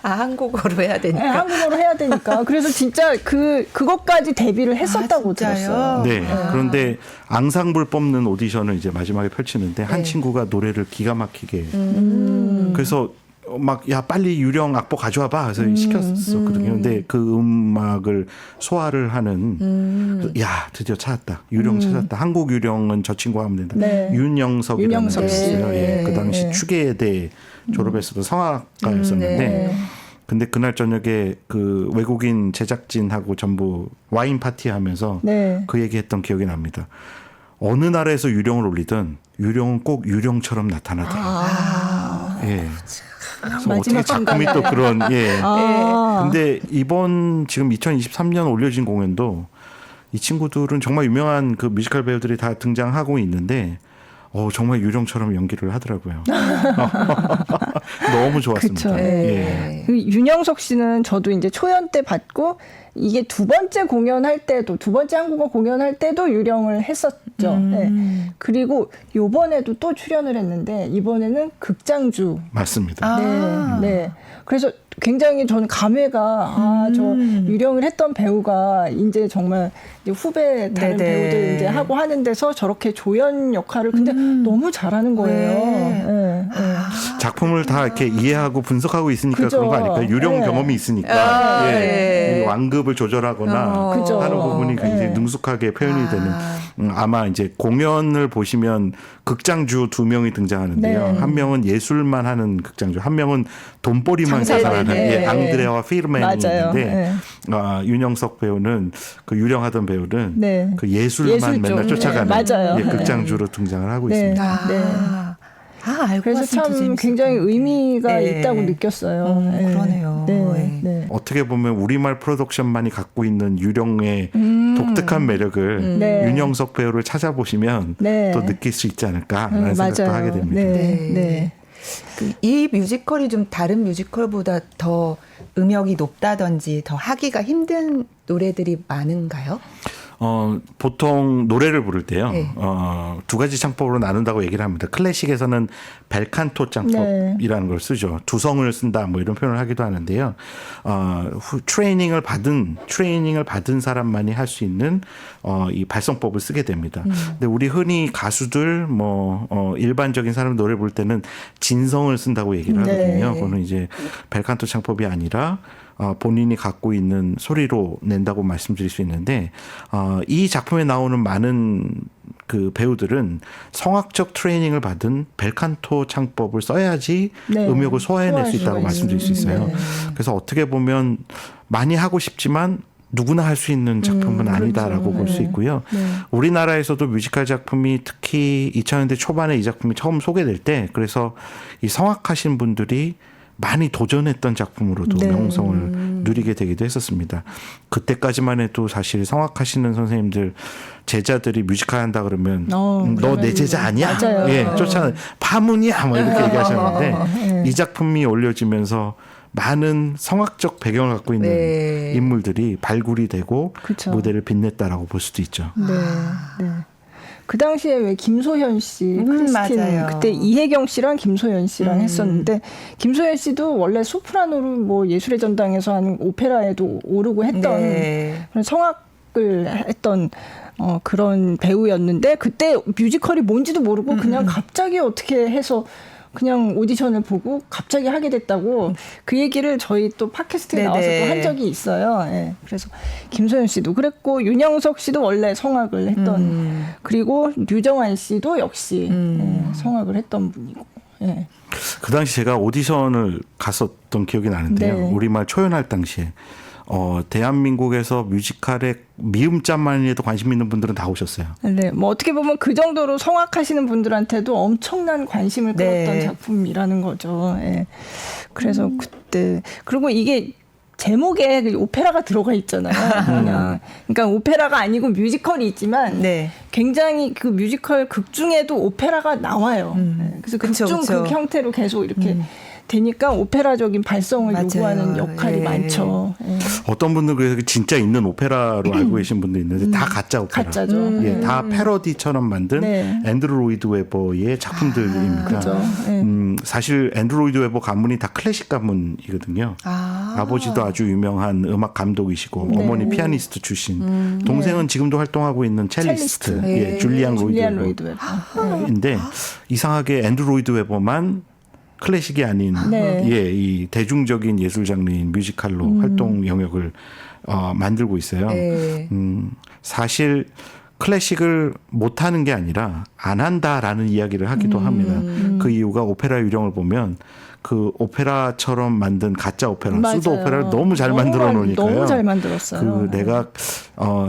한국어로 해야 네, 되니까. 한국어로 해야 되니까. 그래서 진짜 그것까지 데뷔를 했었다고 진짜요? 들었어요. 네. 그런데 앙상블 뽑는 오디션을 이제 마지막에 펼치는데 한 네. 친구가 노래를 기가 막히게 그래서 막 야 빨리 유령 악보 가져와 봐 그래서 시켰었거든요. 근데 그 음악을 소화를 하는 야 드디어 찾았다. 유령 찾았다. 한국 유령은 저 친구가 하면 된다. 네. 윤영석이라는 윤영석 분이 씨. 있어요. 예. 그 당시 네. 추계대 졸업했었던 성악가였었는데 네. 근데 그날 저녁에 그 외국인 제작진하고 전부 와인 파티 하면서 네. 그 얘기했던 기억이 납니다. 어느 나라에서 유령을 올리든 유령은 꼭 유령처럼 나타나더라. 예. 그래서 어떻게 마지막 작품이 또 그런 예. 아. 근데 이번 지금 2023년 올려진 공연도 이 친구들은 정말 유명한 그 뮤지컬 배우들이 다 등장하고 있는데 정말 유령처럼 연기를 하더라고요. 너무 좋았습니다. 그쵸. 예. 그 윤영석 씨는 저도 이제 초연 때 봤고 이게 두 번째 공연할 때도 두 번째 한국어 공연할 때도 유령을 했었죠. 네. 그리고 요번에도 또 출연을 했는데 이번에는 극장주. 맞습니다. 네, 네. 그래서 굉장히 저는 감회가 저 유령을 했던 배우가 이제 정말 이제 후배 다른 네네. 배우들 이제 하고 하는 데서 저렇게 조연 역할을 근데 너무 잘하는 거예요. 네. 네, 네. 작품을 다 이렇게 이해하고 분석하고 있으니까 그죠. 그런 거 아닐까요? 유령 네. 경험이 있으니까 아, 예. 네. 이 완급을 조절하거나 그죠. 하는 부분이 굉장히 네. 능숙하게 표현이 되는 아마 이제 공연을 보시면 극장주 2명이 등장하는데요. 네. 한 명은 예술만 하는 극장주, 한 명은 돈벌이만 계산하는 네. 앙드레아와 피르맨이 맞아요. 있는데 네. 윤영석 배우는 그 유령하던 배우는 네. 그 예술만 예술 맨날 쪽. 쫓아가는 네, 맞아요. 예, 극장주로 등장을 하고 네. 있습니다. 네. 알고 그래서 봤으면 더 참 재밌을 굉장히 것 같아요. 의미가 네. 있다고 느꼈어요. 네. 그러네요. 네. 네. 네. 어떻게 보면 우리말 프로덕션만이 갖고 있는 유령의 독특한 매력을 네. 윤영석 배우를 찾아보시면 네. 또 느낄 수 있지 않을까라는 생각도 맞아요. 하게 됩니다. 네. 네. 네. 이 뮤지컬이 좀 다른 뮤지컬보다 더 음역이 높다든지 더 하기가 힘든 노래들이 많은가요? 보통 노래를 부를 때요. 네. 두 가지 창법으로 나눈다고 얘기를 합니다. 클래식에서는 벨칸토 창법이라는 걸 쓰죠. 두성을 쓴다 뭐 이런 표현을 하기도 하는데요. 트레이닝을 받은 사람만이 할 수 있는 이 발성법을 쓰게 됩니다. 근데 우리 흔히 가수들 일반적인 사람 노래 부를 때는 진성을 쓴다고 얘기를 하거든요. 네. 그거는 이제 벨칸토 창법이 아니라 본인이 갖고 있는 소리로 낸다고 말씀드릴 수 있는데 이 작품에 나오는 많은 그 배우들은 성악적 트레이닝을 받은 벨칸토 창법을 써야지 네. 음역을 소화해낼 수 있다고 소화할 말씀드릴 수 있어요. 네. 그래서 어떻게 보면 많이 하고 싶지만 누구나 할 수 있는 작품은 아니다라고 볼 수 있고요. 우리나라에서도 뮤지컬 작품이 특히 2000년대 초반에 이 작품이 처음 소개될 때 그래서 이 성악하신 분들이 많이 도전했던 작품으로도 네. 명성을 누리게 되기도 했었습니다. 그때까지만 해도 사실 성악하시는 선생님들 제자들이 뮤지컬 한다 그러면 너 내 제자 아니야? 맞아요. 예, 쫓아 파문이야 뭐 이렇게 얘기하셨는데 이 작품이 올려지면서 많은 성악적 배경을 갖고 있는 네. 인물들이 발굴이 되고 그쵸. 무대를 빛냈다라고 볼 수도 있죠. 네. 네. 그 당시에 왜 김소현 씨, 크리스틴 맞아요. 그때 이혜경 씨랑 김소연 씨랑 했었는데 김소연 씨도 원래 소프라노로 뭐 예술의 전당에서 하는 오페라에도 오르고 했던 네. 그런 성악을 했던 그런 배우였는데 그때 뮤지컬이 뭔지도 모르고 그냥 갑자기 어떻게 해서 그냥 오디션을 보고 갑자기 하게 됐다고 그 얘기를 저희 또 팟캐스트에 네네. 나와서 또 한 적이 있어요. 예. 그래서 김소연 씨도 그랬고 윤영석 씨도 원래 성악을 했던 그리고 류정환 씨도 역시 예, 성악을 했던 분이고. 예. 그 당시 제가 오디션을 갔었던 기억이 나는데요. 네. 우리말 초연할 당시에 대한민국에서 뮤지컬에 미음자만이라도 관심 있는 분들은 다 오셨어요. 네, 뭐 어떻게 보면 그 정도로 성악하시는 분들한테도 엄청난 관심을 끌었던 네. 작품이라는 거죠. 예. 그래서 그때 그리고 이게 제목에 그 오페라가 들어가 있잖아요. 그냥 그러니까 오페라가 아니고 뮤지컬이 있지만 네. 굉장히 그 뮤지컬 극 중에도 오페라가 나와요. 예. 그래서 그쵸, 극중 그쵸. 극 형태로 계속 이렇게 되니까 오페라적인 발성을 맞아요. 요구하는 역할이 예. 많죠. 예. 어떤 분들은 그래서 진짜 있는 오페라로 알고 계신 분도 있는데 다 가짜 오페라. 가짜죠. 예, 다 패러디처럼 만든 네. 앤드루 로이드 웨버의 작품들입니다. 그죠. 예. 사실 앤드루 로이드 웨버 가문이 다 클래식 가문이거든요. 아버지도 아주 유명한 음악 감독이시고 네. 어머니 피아니스트 출신. 동생은 지금도 활동하고 있는 첼리스트. 첼리스트. 예, 줄리안 줄리안 로이드 로이드 웨버. 웨버. 인데 이상하게 앤드루 로이드 웨버만 클래식이 아닌 네. 예, 이 대중적인 예술 장르인 뮤지컬로 활동 영역을 만들고 있어요. 네. 사실 클래식을 못하는 게 아니라 안 한다라는 이야기를 하기도 합니다. 그 이유가 오페라 유령을 보면 그 오페라처럼 만든 가짜 오페라, 맞아요. 수도 오페라를 너무 잘 만들어 놓으니까요. 너무 잘 만들었어요. 그 내가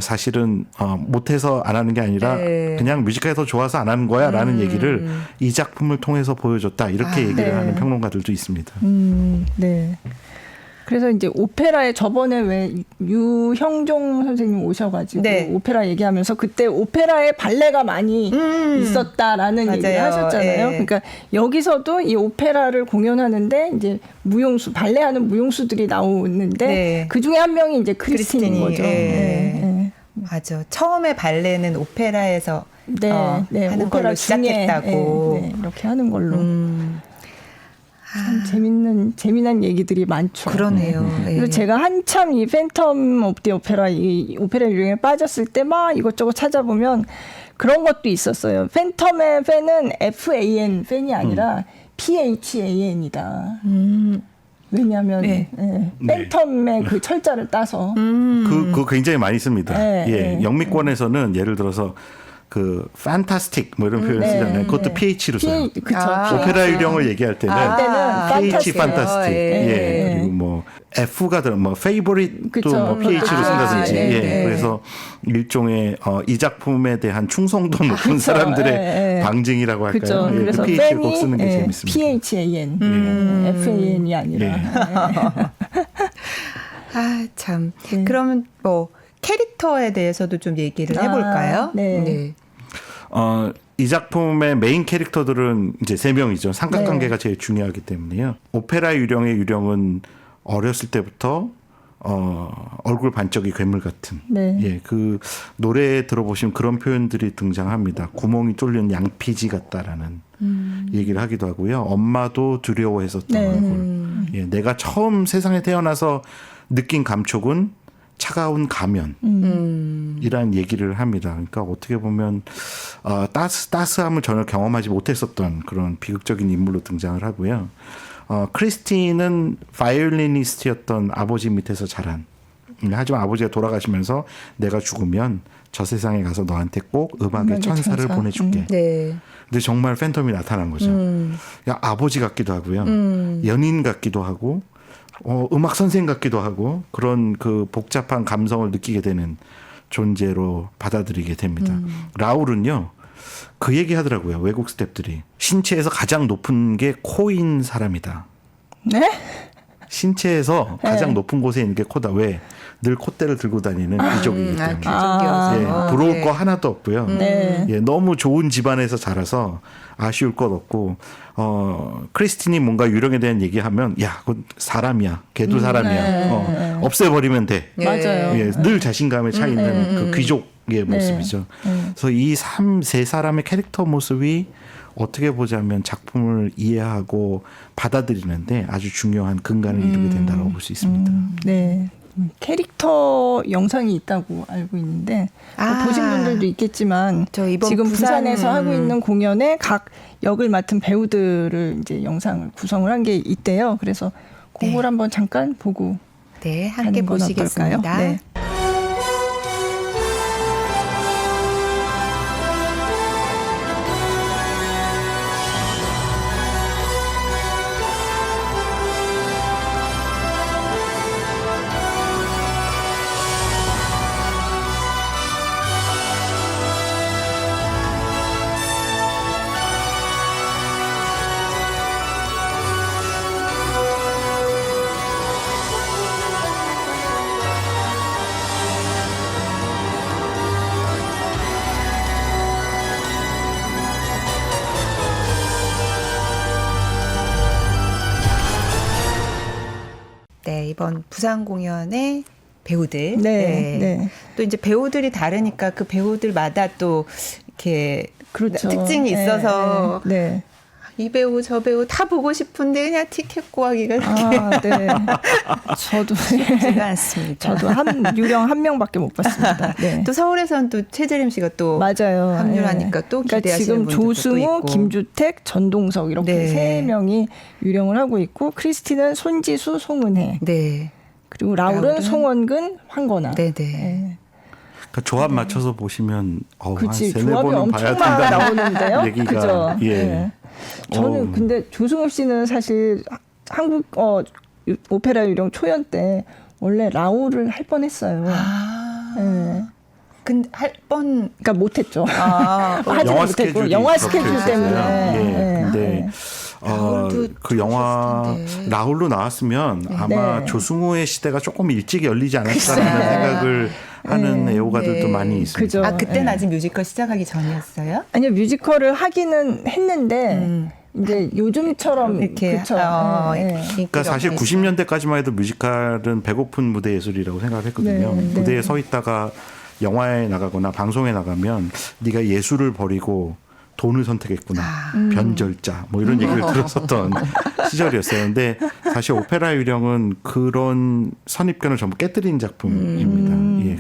사실은 못해서 안 하는 게 아니라 네. 그냥 뮤지컬이 더 좋아서 안 하는 거야라는 얘기를 이 작품을 통해서 보여줬다 이렇게 얘기를 네. 하는 평론가들도 있습니다. 네. 그래서 이제 오페라에 저번에 왜 유형종 선생님 오셔가지고 네. 오페라 얘기하면서 그때 오페라에 발레가 많이 있었다라는 맞아요. 얘기를 하셨잖아요. 예. 그러니까 여기서도 이 오페라를 공연하는데 이제 무용수 발레하는 무용수들이 나오는데 네. 그 중에 한 명이 이제 크리스틴인 크리스틴이, 거죠. 예. 네. 맞아. 처음에 발레는 오페라에서 네, 하는 오페라 걸로 중에, 시작했다고. 네, 이렇게 하는 걸로. 참 재미난 얘기들이 많죠. 그러네요. 예. 그래서 제가 한참 이 팬텀 오브 디 오페라 이 오페라 유령에 빠졌을 때 막 이것저것 찾아보면 그런 것도 있었어요. 팬텀의 팬은 FAN 팬이 아니라 PHAN이다. 왜냐하면 네. 팬텀의 그 철자를 따서 그거 굉장히 많이 씁니다. 네, 예, 네. 영미권에서는 예를 들어서 그 fantastic 뭐 이런 표현 쓰잖아요. 그것도 PH로 써요. 그쵸. 오페라 유령을 얘기할 때는 PH fantastic. 예. 그리고 뭐 F가 들어 뭐 favorite도 그쵸. 뭐 PH로 쓴다든지. 네, 예. 네. 그래서 일종의 이 작품에 대한 충성도 높은 사람들의 방증이라고 할까요? 그렇죠. 예, 그래서 그 PH를 꼭 팬이 쓰는 게 재밌습니다. PHAN, FAN이 아니라. 아, 참. 네. 그러면 뭐 캐릭터에 대해서도 좀 얘기를 해볼까요? 네. 이 작품의 메인 캐릭터들은 이제 3명이죠. 삼각관계가 제일 중요하기 때문에요. 오페라 유령의 유령은 어렸을 때부터 얼굴 반짝이 괴물 같은. 네. 예, 그 노래에 들어보시면 그런 표현들이 등장합니다. 구멍이 뚫린 양피지 같다라는 얘기를 하기도 하고요. 엄마도 두려워했었던 네. 얼굴. 예, 내가 처음 세상에 태어나서 느낀 감촉은 차가운 가면이라는 얘기를 합니다. 그러니까 어떻게 보면 따스함을 전혀 경험하지 못했었던 그런 비극적인 인물로 등장을 하고요. 크리스틴은 바이올리니스트였던 아버지 밑에서 자란. 하지만 아버지가 돌아가시면서 내가 죽으면 저 세상에 가서 너한테 꼭 음악의 천사를 천사. 보내줄게. 네. 근데 정말 팬텀이 나타난 거죠. 야, 아버지 같기도 하고요. 연인 같기도 하고 음악 선생 같기도 하고 그런 그 복잡한 감성을 느끼게 되는 존재로 받아들이게 됩니다. 라울은요. 그 얘기 하더라고요. 외국 스태프들이. 신체에서 가장 높은 게 코인 사람이다. 네? 신체에서 가장 높은 곳에 있는 게 코다. 왜? 늘 콧대를 들고 다니는 귀족이기 때문에. 귀족이어서. 예, 부러울 거 하나도 없고요. 네. 예, 너무 좋은 집안에서 자라서 아쉬울 것 없고 크리스틴이 뭔가 유령에 대한 얘기하면 야, 그건 사람이야. 걔도 사람이야. 없애버리면 돼. 맞아요. 예, 늘 자신감에 차 있는 그 귀족의 모습이죠. 그래서 이 세 사람의 캐릭터 모습이 어떻게 보자면 작품을 이해하고 받아들이는데 아주 중요한 근간을 이루게 된다고 볼 수 있습니다. 네. 캐릭터 영상이 있다고 알고 있는데 보신 분들도 있겠지만 저 이번 지금 부산, 부산에서 하고 있는 공연에 각 역을 맡은 배우들을 이제 영상을 구성을 한 게 있대요. 그래서 그걸 한번 잠깐 보고 네, 함께 하는 건 보시겠습니다. 어떨까요? 네. 네, 이번 부산 공연의 배우들. 네. 또 이제 배우들이 다르니까 그 배우들마다 또 이렇게 그렇죠. 특징이 있어서 네. 이 배우 저 배우 다 보고 싶은데 그냥 티켓 구하기가 이렇게 네. 저도 쉽지가 않습니다. 저도 유령 한 명밖에 못 봤습니다. 네. 또 서울에서는 또 최재림 씨가 또 맞아요. 합류하니까 또 그러니까 기대하시는 지금 분들도 또 조승우, 있고. 김주택, 전동석 이렇게 네. 세 명이 유령을 하고 있고 크리스틴은 손지수, 송은혜 네. 그리고 라울은 라울은 송원근, 황건아. 네네. 네. 그러니까 조합 맞춰서 보시면 한 그치, 세네 조합이 번은 봐야 엄청 많이 된다는 나오는데요. 얘기가 그죠? 예. 네. 저는 근데 조승우 씨는 사실 한국 오페라 유령 초연 때 원래 라울을 할 뻔했어요. 네. 근데 할 뻔. 그러니까 못했죠. 하지 영화 못했고 스케줄이 영화 그렇게 스케줄 있었어요. 때문에. 예. 네. 근데 네. 라울도 그 영화 좋으셨을 텐데. 라울로 나왔으면 아마 네. 조승우의 시대가 조금 일찍 열리지 않았을까라는 생각을 하는 애호가들도 네. 많이 있습니다. 그죠. 아, 그때는 네. 아직 뮤지컬 시작하기 전이었어요? 아니요, 뮤지컬을 하기는 했는데 이제 요즘처럼 이렇게 그쵸. 그러니까 사실 90년대까지만 해도 뮤지컬은 배고픈 무대 예술이라고 생각을 했거든요. 네, 네. 무대에 서 있다가 영화에 나가거나 방송에 나가면 네가 예술을 버리고 돈을 선택했구나. 변절자 뭐 이런 얘기를 들었었던 시절이었어요. 근데 사실 오페라 유령은 그런 선입견을 전부 깨뜨린 작품입니다. 예,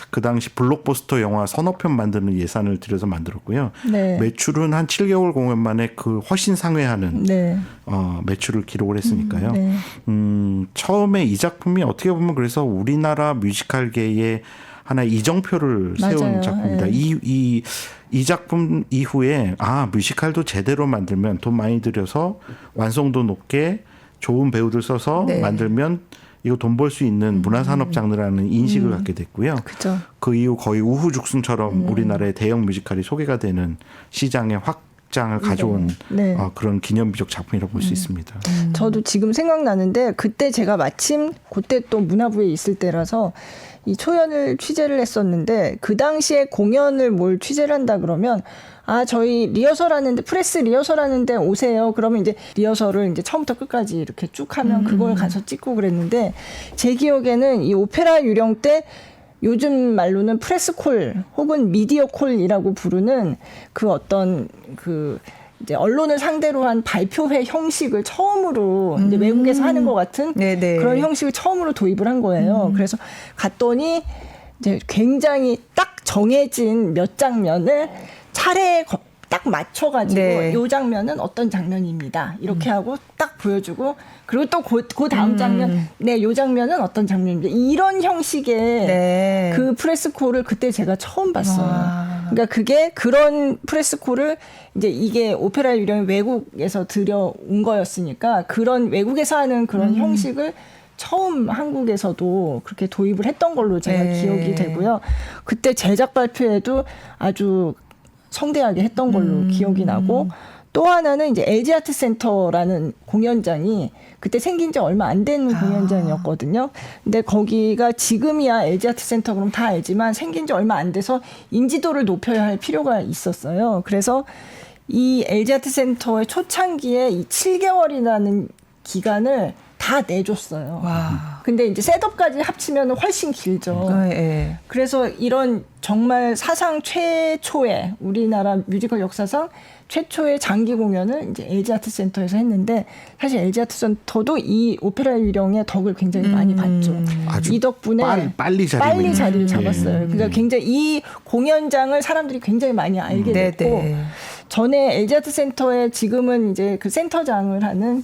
그 당시 블록버스터 영화 서너 편 만드는 예산을 들여서 만들었고요. 네. 매출은 한 7개월 공연 만에 그 훨씬 상회하는 네. 매출을 기록을 했으니까요. 네. 처음에 이 작품이 어떻게 보면 그래서 우리나라 뮤지컬계의 하나의 이정표를 맞아요. 세운 작품입니다. 네. 이 작품 이후에 뮤지컬도 제대로 만들면 돈 많이 들여서 완성도 높게 좋은 배우들 써서 네. 만들면 이거 돈 벌 수 있는 문화산업 장르라는 인식을 갖게 됐고요. 그죠. 그 이후 거의 우후죽순처럼 우리나라의 대형 뮤지컬이 소개가 되는 시장의 확장을 가져온 네. 그런 기념비적 작품이라고 볼 수 있습니다. 저도 지금 생각나는데 그때 제가 마침 그때 또 문화부에 있을 때라서 이 초연을 취재를 했었는데 그 당시에 공연을 뭘 취재를 한다 그러면 저희 리허설 하는데 프레스 리허설 하는데 오세요. 그러면 이제 리허설을 이제 처음부터 끝까지 이렇게 쭉 하면 그걸 가서 찍고 그랬는데 제 기억에는 이 오페라 유령 때 요즘 말로는 프레스콜 혹은 미디어 콜이라고 부르는 그 어떤 그 이제 언론을 상대로 한 발표회 형식을 처음으로 이제 외국에서 하는 것 같은 네네. 그런 형식을 처음으로 도입을 한 거예요. 그래서 갔더니 이제 굉장히 딱 정해진 몇 장면을 차례에 딱 맞춰가지고 네. 이 장면은 어떤 장면입니다. 이렇게 하고 딱 보여주고 그리고 또 그 다음 장면, 이 장면은 어떤 장면입니다. 이런 형식의 네. 그 프레스콜을 그때 제가 처음 봤어요. 와. 그러니까 그게 그런 프레스콜을 이제 이게 오페라 유령이 외국에서 들여온 거였으니까 그런 외국에서 하는 그런 형식을 처음 한국에서도 그렇게 도입을 했던 걸로 제가 네. 기억이 되고요. 그때 제작 발표회도 아주 성대하게 했던 걸로 기억이 나고 또 하나는 이제 LG 아트 센터라는 공연장이 그때 생긴 지 얼마 안 된 공연장이었거든요. 근데 거기가 지금이야 LG 아트 센터 그럼 다 알지만 생긴 지 얼마 안 돼서 인지도를 높여야 할 필요가 있었어요. 그래서 이 LG 아트 센터의 초창기에 이 7개월이라는 기간을 다 내줬어요. 와. 근데 이제 셋업까지 합치면 훨씬 길죠. 예. 그래서 이런 정말 사상 최초의 우리나라 뮤지컬 역사상 최초의 장기 공연을 이제 LG 아트 센터에서 했는데 사실 LG 아트 센터도 이 오페라 유령의 덕을 굉장히 많이 봤죠. 아주 이 덕분에 빨리 자리를 잡았어요. 그러니까 굉장히 이 공연장을 사람들이 굉장히 많이 알게 됐고 네네. 전에 LG 아트 센터에 지금은 이제 그 센터장을 하는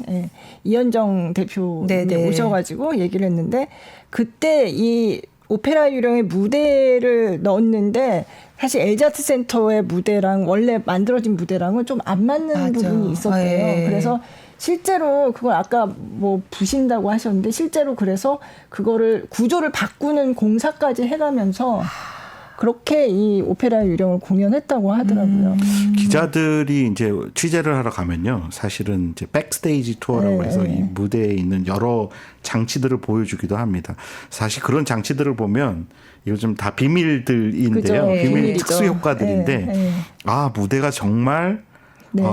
이현정 대표님이 네네. 오셔가지고 얘기를 했는데 그때 이 오페라 유령의 무대를 넣었는데 사실 LG 아트 센터의 무대랑 원래 만들어진 무대랑은 좀 안 맞는 맞아. 부분이 있었대요. 예. 그래서 실제로 그걸 아까 뭐 부신다고 하셨는데 실제로 그래서 그거를 구조를 바꾸는 공사까지 해가면서 그렇게 이 오페라 유령을 공연했다고 하더라고요. 기자들이 이제 취재를 하러 가면요. 사실은 이제 백스테이지 투어라고 해서 이 무대에 있는 여러 장치들을 보여주기도 합니다. 사실 그런 장치들을 보면 이거 좀 다 비밀들인데요. 그죠. 비밀 비밀이죠. 특수 효과들인데 무대가 정말 네.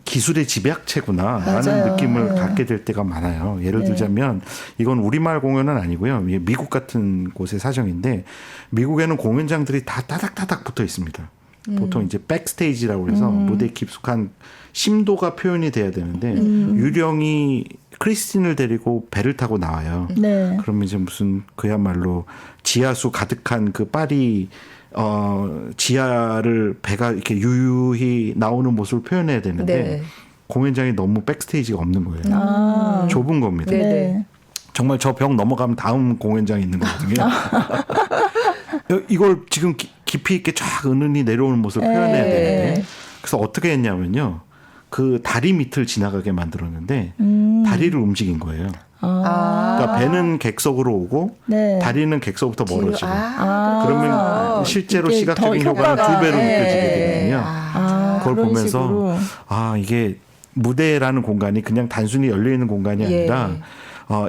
기술의 집약체구나 맞아요. 라는 느낌을 네. 갖게 될 때가 많아요. 예를 들자면 이건 우리말 공연은 아니고요. 미국 같은 곳의 사정인데 미국에는 공연장들이 다 따닥따닥 붙어 있습니다. 보통 이제 백스테이지라고 해서 무대에 깊숙한 심도가 표현이 돼야 되는데 유령이 크리스틴을 데리고 배를 타고 나와요. 네. 그러면 이제 무슨 그야말로 지하수 가득한 그 파리 지하를 배가 이렇게 유유히 나오는 모습을 표현해야 되는데 네. 공연장이 너무 백스테이지가 없는 거예요. 좁은 겁니다. 네. 정말 저 벽 넘어가면 다음 공연장이 있는 거거든요. 이걸 지금 깊이 있게 쫙 은은히 내려오는 모습을 표현해야 되는데 그래서 어떻게 했냐면요. 그 다리 밑을 지나가게 만들었는데 다리를 움직인 거예요. 그러니까 배는 객석으로 오고 네. 다리는 객석부터 멀어지고 그러면 그러면 실제로 이게 시각적인 더 효과는 효과가, 2배로 네. 느껴지게 되거든요. 그걸 그런 보면서 식으로. 이게 무대라는 공간이 그냥 단순히 열려 있는 공간이 아니라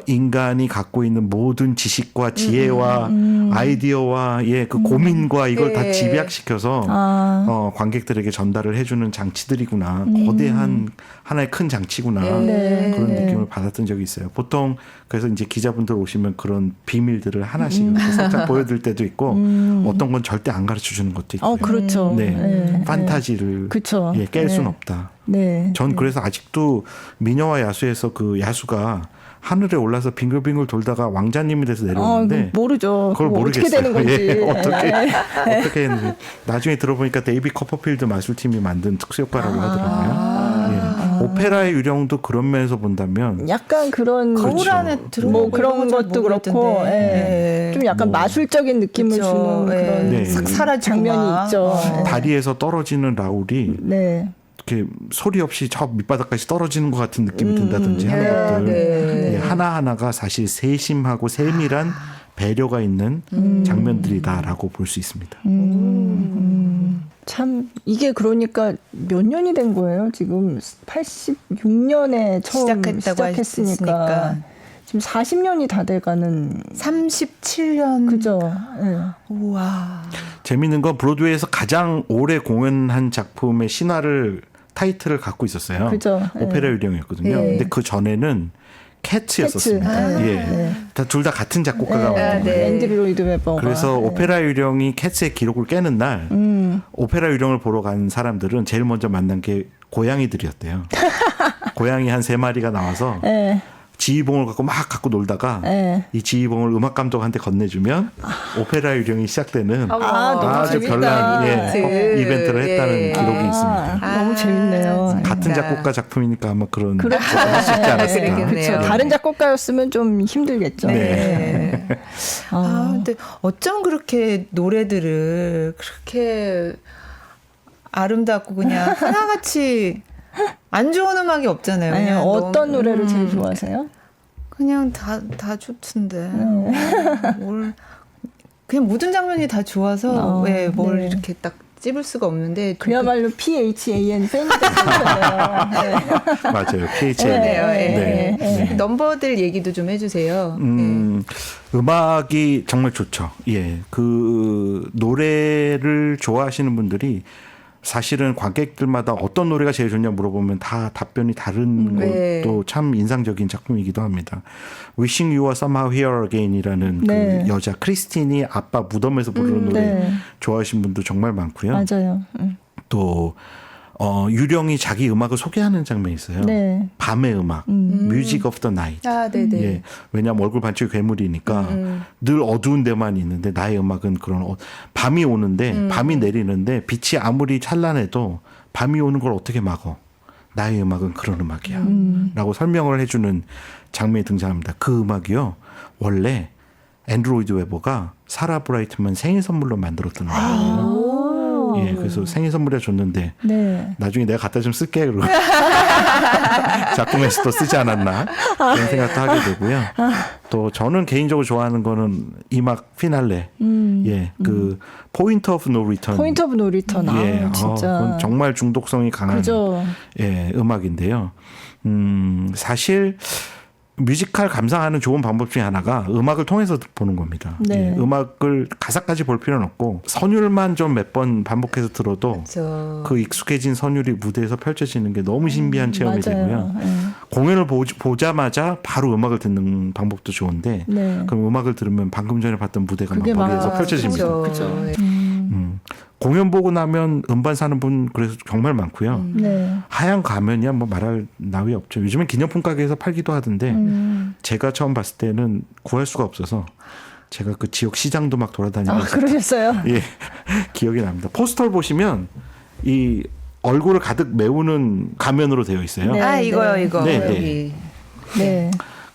인간이 갖고 있는 모든 지식과 지혜와 아이디어와 그 고민과 이걸 다 집약시켜서 관객들에게 전달을 해주는 장치들이구나. 거대한 하나의 큰 장치구나. 네. 그런 느낌을 받았던 적이 있어요. 보통 그래서 이제 기자분들 오시면 그런 비밀들을 하나씩 이렇게 살짝 보여드릴 때도 있고 어떤 건 절대 안 가르쳐 주는 것도 있고. 그렇죠. 네. 판타지를 그쵸. 깰 수는 없다. 네. 전 그래서 아직도 미녀와 야수에서 그 야수가 하늘에 올라서 빙글빙글 돌다가 왕자님이 돼서 내려오는데 모르죠. 그걸 모르겠어요. 어떻게 되는 건지. 예, 어떻게 했는지. 나중에 들어보니까 데이비 커퍼필드 마술팀이 만든 특수효과라고 하더라고요. 예. 오페라의 유령도 그런 면에서 본다면 약간 그런 거울 안에 들어오고 뭐 그런 것도 그렇고 좀 약간 마술적인 느낌을 그쵸. 주는 그런 네. 싹 사라지고 장면이 막. 있죠. 다리에서 떨어지는 라울이 네. 이렇게 소리 없이 저 밑바닥까지 떨어지는 것 같은 느낌이 든다든지 하는 것들 네. 예, 하나하나가 사실 세심하고 세밀한 배려가 있는 장면들이다라고 볼 수 있습니다. 참 이게 그러니까 몇 년이 된 거예요? 지금 86년에 처음 시작했다고 시작했으니까 하셨으니까. 지금 40년이 다 돼가는 37년. 그죠? 네. 우와. 재미있는 건 브로드웨이에서 가장 오래 공연한 작품의 신화를 타이틀을 갖고 있었어요. 그죠. 오페라 유령이었거든요. 네. 근데 그 전에는 캐츠였었습니다. 캐츠. 예. 둘 다 같은 작곡가가 만든 거예요. 앤드류 로이드 웨버가. 그래서 오페라 유령이 캐츠의 기록을 깨는 날 오페라 유령을 보러 간 사람들은 제일 먼저 만난 게 고양이들이었대요. 고양이 한 3마리가 나와서 네. 지휘봉을 갖고 막 갖고 놀다가 네. 이 지휘봉을 음악 감독한테 건네주면 오페라 유령이 시작되는 너무 아주 재밌다. 별난 이벤트를 했다는 예. 기록이 있습니다. 너무 재밌네요. 같은 진짜. 작곡가 작품이니까 아마 그런 그렇죠. 할수 있지 않았을까. 그러겠네요. 그렇죠. 다른 작곡가였으면 좀 힘들겠죠. 네. 근데 어쩜 그렇게 노래들을 그렇게 아름답고 그냥 하나같이 안 좋은 음악이 없잖아요. 아니, 그냥 어떤 노래를 제일 좋아하세요? 그냥 다 좋던데. 그냥 모든 장면이 다 좋아서 왜 뭘 네. 이렇게 딱 찝을 수가 없는데 그야말로 PHAN 팬이 됐어요. 네. 맞아요. PHA. 그러네요. 네. 네. 넘버들 얘기도 좀 해주세요. 음악이 정말 좋죠. 예. 그 노래를 좋아하시는 분들이 사실은 관객들마다 어떤 노래가 제일 좋냐 물어보면 다 답변이 다른 네. 것도 참 인상적인 작품이기도 합니다. Wishing You Were Somehow Here Again이라는 네. 그 여자 크리스틴이 아빠 무덤에서 부르는 노래 네. 좋아하시는 분도 정말 많고요. 맞아요. 또 유령이 자기 음악을 소개하는 장면이 있어요. 네. 밤의 음악, Music of the Night. 네네. 예, 왜냐하면 얼굴 반쪽이 괴물이니까 늘 어두운 데만 있는데 나의 음악은 그런 밤이 오는데 밤이 내리는데 빛이 아무리 찬란해도 밤이 오는 걸 어떻게 막어? 나의 음악은 그런 음악이야. 라고 설명을 해주는 장면이 등장합니다. 그 음악이요. 원래 앤드로이드 웨버가 사라 브라이트만 생일 선물로 만들었던 음악이에요. 예, 그래서 생일 선물에 줬는데 네. 나중에 내가 갖다 좀 쓸게 그러고 작품에서 또 쓰지 않았나 그런 생각도 하게 되고요. 또 저는 개인적으로 좋아하는 거는 이막 피날레, 예, 그 포인트 오브 노 리턴. 포인트 오브 노 리턴. 예, 진짜. 그건 정말 중독성이 강한 그죠. 예, 음악인데요. 사실 뮤지컬 감상하는 좋은 방법 중에 하나가 음악을 통해서 보는 겁니다. 네. 예, 음악을 가사까지 볼 필요는 없고 선율만 좀 몇 번 반복해서 들어도 그렇죠. 그 익숙해진 선율이 무대에서 펼쳐지는 게 너무 신비한 체험이 맞아요. 되고요. 네. 공연을 보자마자 바로 음악을 듣는 방법도 좋은데 네. 그럼 음악을 들으면 방금 전에 봤던 무대가 막 그게 막 머리에서 펼쳐집니다. 그렇죠. 공연 보고 나면 음반 사는 분 그래서 정말 많고요. 네. 하얀 가면이야 뭐 말할 나위 없죠. 요즘엔 기념품 가게에서 팔기도 하던데 제가 처음 봤을 때는 구할 수가 없어서 제가 그 지역 시장도 막 돌아다니면서 그러셨어요? 예, 기억이 납니다. 포스터를 보시면 이 얼굴을 가득 메우는 가면으로 되어 있어요. 네. 이거요, 이거. 네, 네. 여기. 네.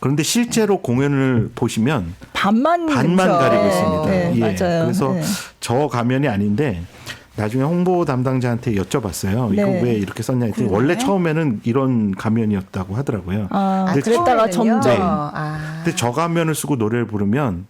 그런데 실제로 공연을 보시면 반만 가리고 네, 있습니다. 네, 예. 맞아요. 그래서 네. 저 가면이 아닌데 나중에 홍보 담당자한테 여쭤봤어요. 이거 네. 왜 이렇게 썼냐 했더니 원래 처음에는 이런 가면이었다고 하더라고요. 아, 근데 그랬다가 처음에는요? 점점 네. 아. 근데 저 가면을 쓰고 노래를 부르면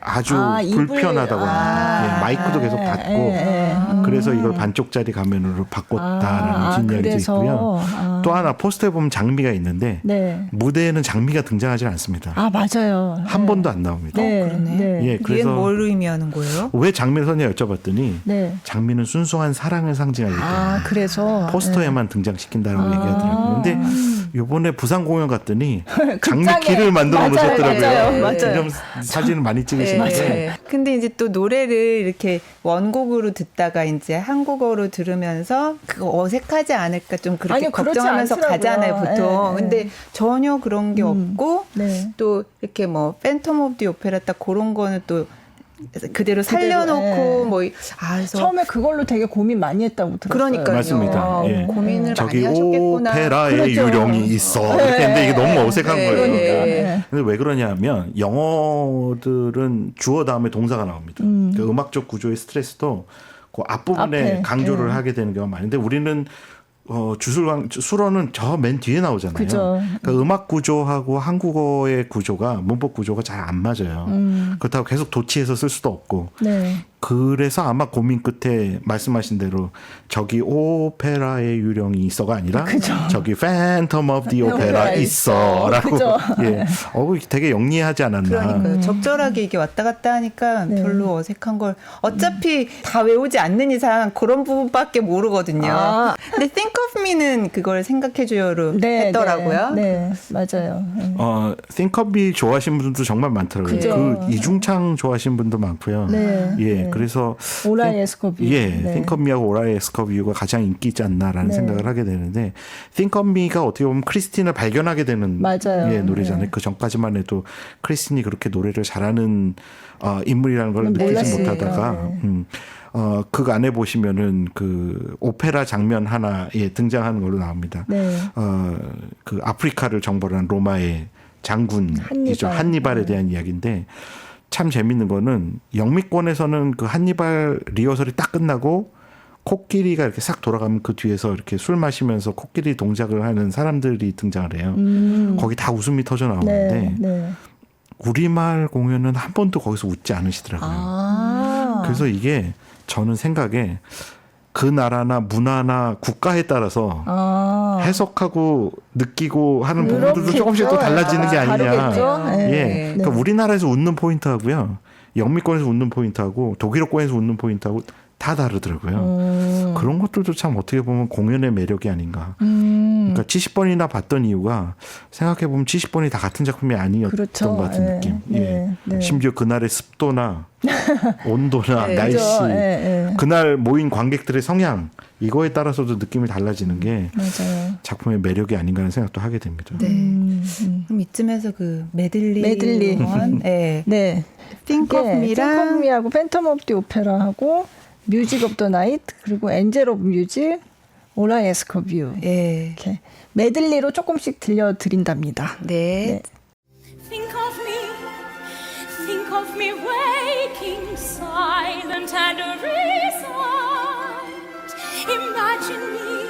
아주 입을- 불편하다고 합니다. 예, 마이크도 계속 닫고 그래서 이걸 반쪽짜리 가면으로 바꿨다라는 뒷이야기도 그래서. 있고요. 아. 또 하나 포스터에 보면 장미가 있는데 네. 무대에는 장미가 등장하지 않습니다. 아, 맞아요. 한 번도 안 나옵니다. 네. 그러네. 네. 예, 뒤엔 그래서 뭘 의미하는 거예요? 왜 장미를 썼냐 여쭤봤더니 네. 장미는 순수한 사랑을 상징하기 때문에 아, 그래서 포스터에만 등장시킨다라고 얘기하더라고요. 근데 이번에 부산 공연 갔더니 장미 극장에. 길을 만들어 맞아요, 놓으셨더라고요. 맞아요. 이런 사진을 많이 찍으시는데 네. 근데 이제 또 노래를 이렇게 원곡으로 듣다가 이제 한국어로 들으면서 그거 어색하지 않을까 좀 그렇게 아니요, 그렇지 걱정하면서 않더라고요. 가잖아요, 보통. 네, 근데 전혀 그런 게 없고 네. 또 이렇게 뭐 팬텀 오브 디 오페라 딱 그런 거는 또 그대로 살려놓고 네. 뭐 그래서 처음에 그걸로 되게 고민 많이 했다고 들었어요. 그러니까요. 맞습니다. 예. 고민을 저기 많이 하셨겠구나. 오페라의 그렇죠. 유령이 있어. 이렇게 했는데 이게 너무 어색한 네. 거예요. 네. 근데 왜 그러냐면 영어들은 주어 다음에 동사가 나옵니다. 그 음악적 구조의 스트레스도 그 앞부분에 앞에. 강조를 네. 하게 되는 경우가 많은데 우리는 수로는 저 맨 뒤에 나오잖아요. 그죠. 그러니까 음악 구조하고 한국어의 구조가 문법 구조가 잘 안 맞아요. 그렇다고 계속 도치해서 쓸 수도 없고. 네. 그래서 아마 고민 끝에 말씀하신 대로 저기 오페라의 유령이 있어가 아니라 저기 Phantom of the Opera 있어라고 그죠. 예, 되게 영리하지 않았나. 그러니까요. 적절하게 이게 왔다 갔다 하니까 네. 별로 어색한 걸 어차피 다 외우지 않는 이상 그런 부분밖에 모르거든요. 아. 근데 Think of Me는 그걸 생각해줘요로 네, 했더라고요. 네, 맞아요. Think of Me 좋아하시는 분들도 정말 많더라고요. 그죠. 그 이중창 좋아하시는 분도 많고요. 네, 예, 네. 그래서 오라이 에스코비. 예, 네. Think of Me하고 오라이 에스커비유가 가장 인기 있지 않나라는 네. 생각을 하게 되는데 Think of Me가 어떻게 보면 크리스틴을 발견하게 되는 맞아요. 예, 노래잖아요. 네. 그 전까지만 해도 크리스틴이 그렇게 노래를 잘하는 인물이라는 걸 느끼지 몰랐어요. 못하다가 네. 그 안에 보시면은 그 오페라 장면 하나에 등장하는 걸로 나옵니다. 네. 그 아프리카를 정벌한 로마의 장군이죠. 한니발. 한니발에 대한 이야기인데 참 재밌는 거는 영미권에서는 그 한니발 리허설이 딱 끝나고 코끼리가 이렇게 싹 돌아가면 그 뒤에서 이렇게 술 마시면서 코끼리 동작을 하는 사람들이 등장을 해요. 거기 다 웃음이 터져 나오는데 네. 네. 우리말 공연은 한 번도 거기서 웃지 않으시더라고요. 아. 그래서 이게 저는 생각에 그 나라나 문화나 국가에 따라서 해석하고 느끼고 하는 부분들도 그렇겠죠. 조금씩 또 달라지는 게 아니냐. 다르겠죠? 네. 예. 네. 그러니까 우리나라에서 웃는 포인트하고요. 영미권에서 웃는 포인트하고 독일어권에서 웃는 포인트하고 다 다르더라고요. 그런 것들도 참 어떻게 보면 공연의 매력이 아닌가. 그러니까 70번이나 봤던 이유가 생각해보면 70번이 다 같은 작품이 아니었던 그렇죠. 것 같은 네. 느낌. 네. 예. 네. 심지어 그날의 습도나 온도나 네. 날씨, 그죠. 네, 네. 그날 모인 관객들의 성향 이거에 따라서도 느낌이 달라지는 게 맞아요. 작품의 매력이 아닌가 하는 생각도 하게 됩니다. 네. 그럼 이쯤에서 그 메들리. 메들리. 네. 네. Think of Me랑 Think of Me하고 팬텀 오브 디 오페라하고 뮤직 오브 더 나이트 그리고 엔젤 오브 뮤직 오라이 에스코비유 예. 이렇게 메들리로 조금씩 들려드린답니다. 네. Think of me waking silent and resigned. Imagine me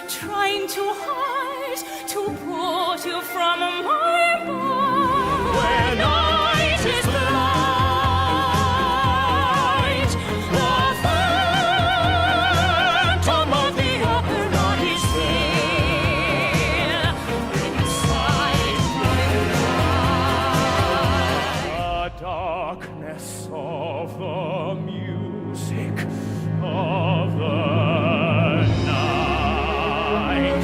trying too hard to put you from my mind. Where night is light, the phantom of the opera is there inside The darkness of the music of the night.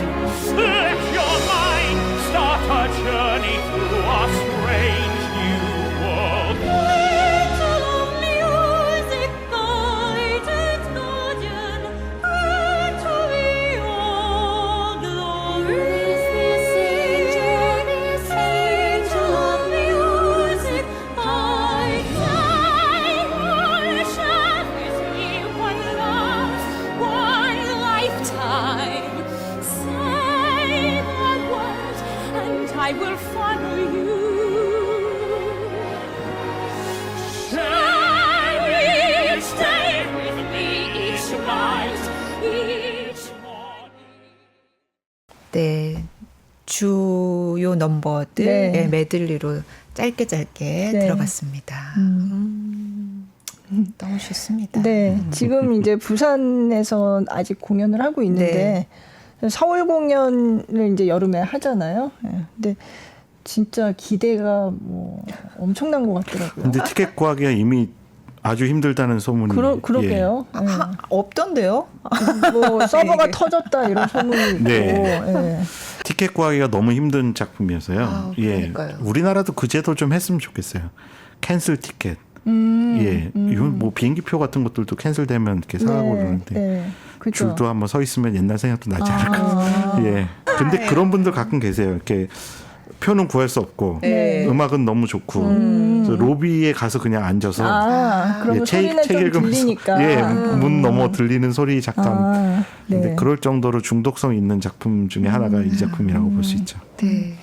Let your mind start a journey through a strange new world. Little music guided guardian, into the all glorious angel of music, I worship with me one love, one lifetime. Say the word, and I will follow you. Shall we stay with me each night, each morning? 네. 주요 넘버들 네. 메들리로 짧게 네. 들어봤습니다. 너무 좋습니다. 네, 지금 이제 부산에서 아직 공연을 하고 있는데 서울 공연을 이제 여름에 하잖아요. 네. 근데 진짜 기대가 뭐 엄청난 것 같더라고요. 근데 티켓 구하기가 이미 아주 힘들다는 소문이 그러게요. 네. 없던데요? 뭐 서버가 터졌다 이런 소문이 있고. 네. 네. 티켓 구하기가 너무 힘든 작품이어서요. 아, 그러니까요. 우리나라도 그 제도 좀 했으면 좋겠어요. 캔슬 티켓. 이건 뭐 비행기표 같은 것들도 캔슬되면 이렇게 사가고 그러는데 네. 그죠. 줄도 한번 서 있으면 옛날 생각도 나지 않을까. 예. 근데 그런 분들 가끔 계세요. 이렇게 표는 구할 수 없고 네. 음악은 너무 좋고 그래서 로비에 가서 그냥 앉아서 그러면 소리는 좀 들리니까. 예, 문 넘어 들리는 소리 잠깐. 네. 근데 그럴 정도로 중독성 있는 작품 중에 하나가 이 작품이라고 볼 수 있죠. 네.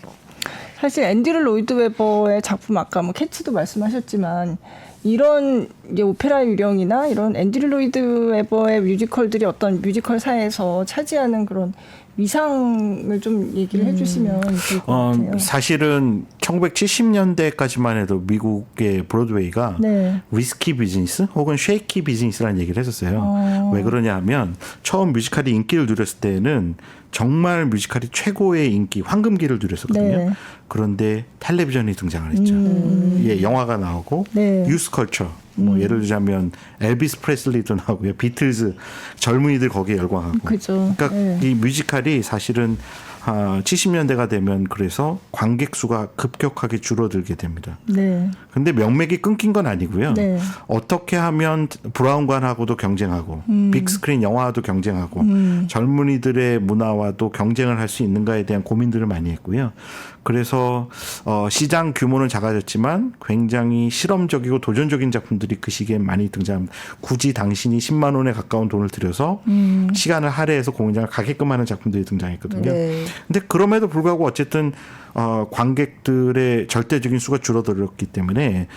사실 앤드류 로이드 웨버의 작품 아까 뭐 캐츠도 말씀하셨지만 이런 이제 오페라 유령이나 이런 앤드류 로이드 웨버의 뮤지컬들이 어떤 뮤지컬사에서 차지하는 그런 위상을 좀 얘기를 해주시면 좋을 것 같아요. 사실은 1970년대까지만 해도 미국의 브로드웨이가 네. 위스키 비즈니스 혹은 쉐이키 비즈니스라는 얘기를 했었어요. 왜 그러냐 하면 처음 뮤지컬이 인기를 누렸을 때는 정말 뮤지컬이 최고의 인기, 황금기를 누렸었거든요. 네. 그런데 텔레비전이 등장을 했죠. 예, 영화가 나오고 네. 유스 컬처. 뭐 예를 들자면 엘비스 프레슬리도 나오고요. 비틀즈 젊은이들 거기에 열광하고. 그죠. 그러니까 네. 이 뮤지컬이 사실은 70년대가 되면 그래서 관객 수가 급격하게 줄어들게 됩니다. 네. 근데 명맥이 끊긴 건 아니고요. 네. 어떻게 하면 브라운관하고도 경쟁하고 빅스크린 영화와도 경쟁하고 젊은이들의 문화와도 경쟁을 할 수 있는가에 대한 고민들을 많이 했고요. 그래서 시장 규모는 작아졌지만 굉장히 실험적이고 도전적인 작품들이 그 시기에 많이 등장합니다. 굳이 당신이 10만 원에 가까운 돈을 들여서 시간을 할애해서 공연장을 가게끔 하는 작품들이 등장했거든요. 네. 근데 그럼에도 불구하고 어쨌든 관객들의 절대적인 수가 줄어들었기 때문에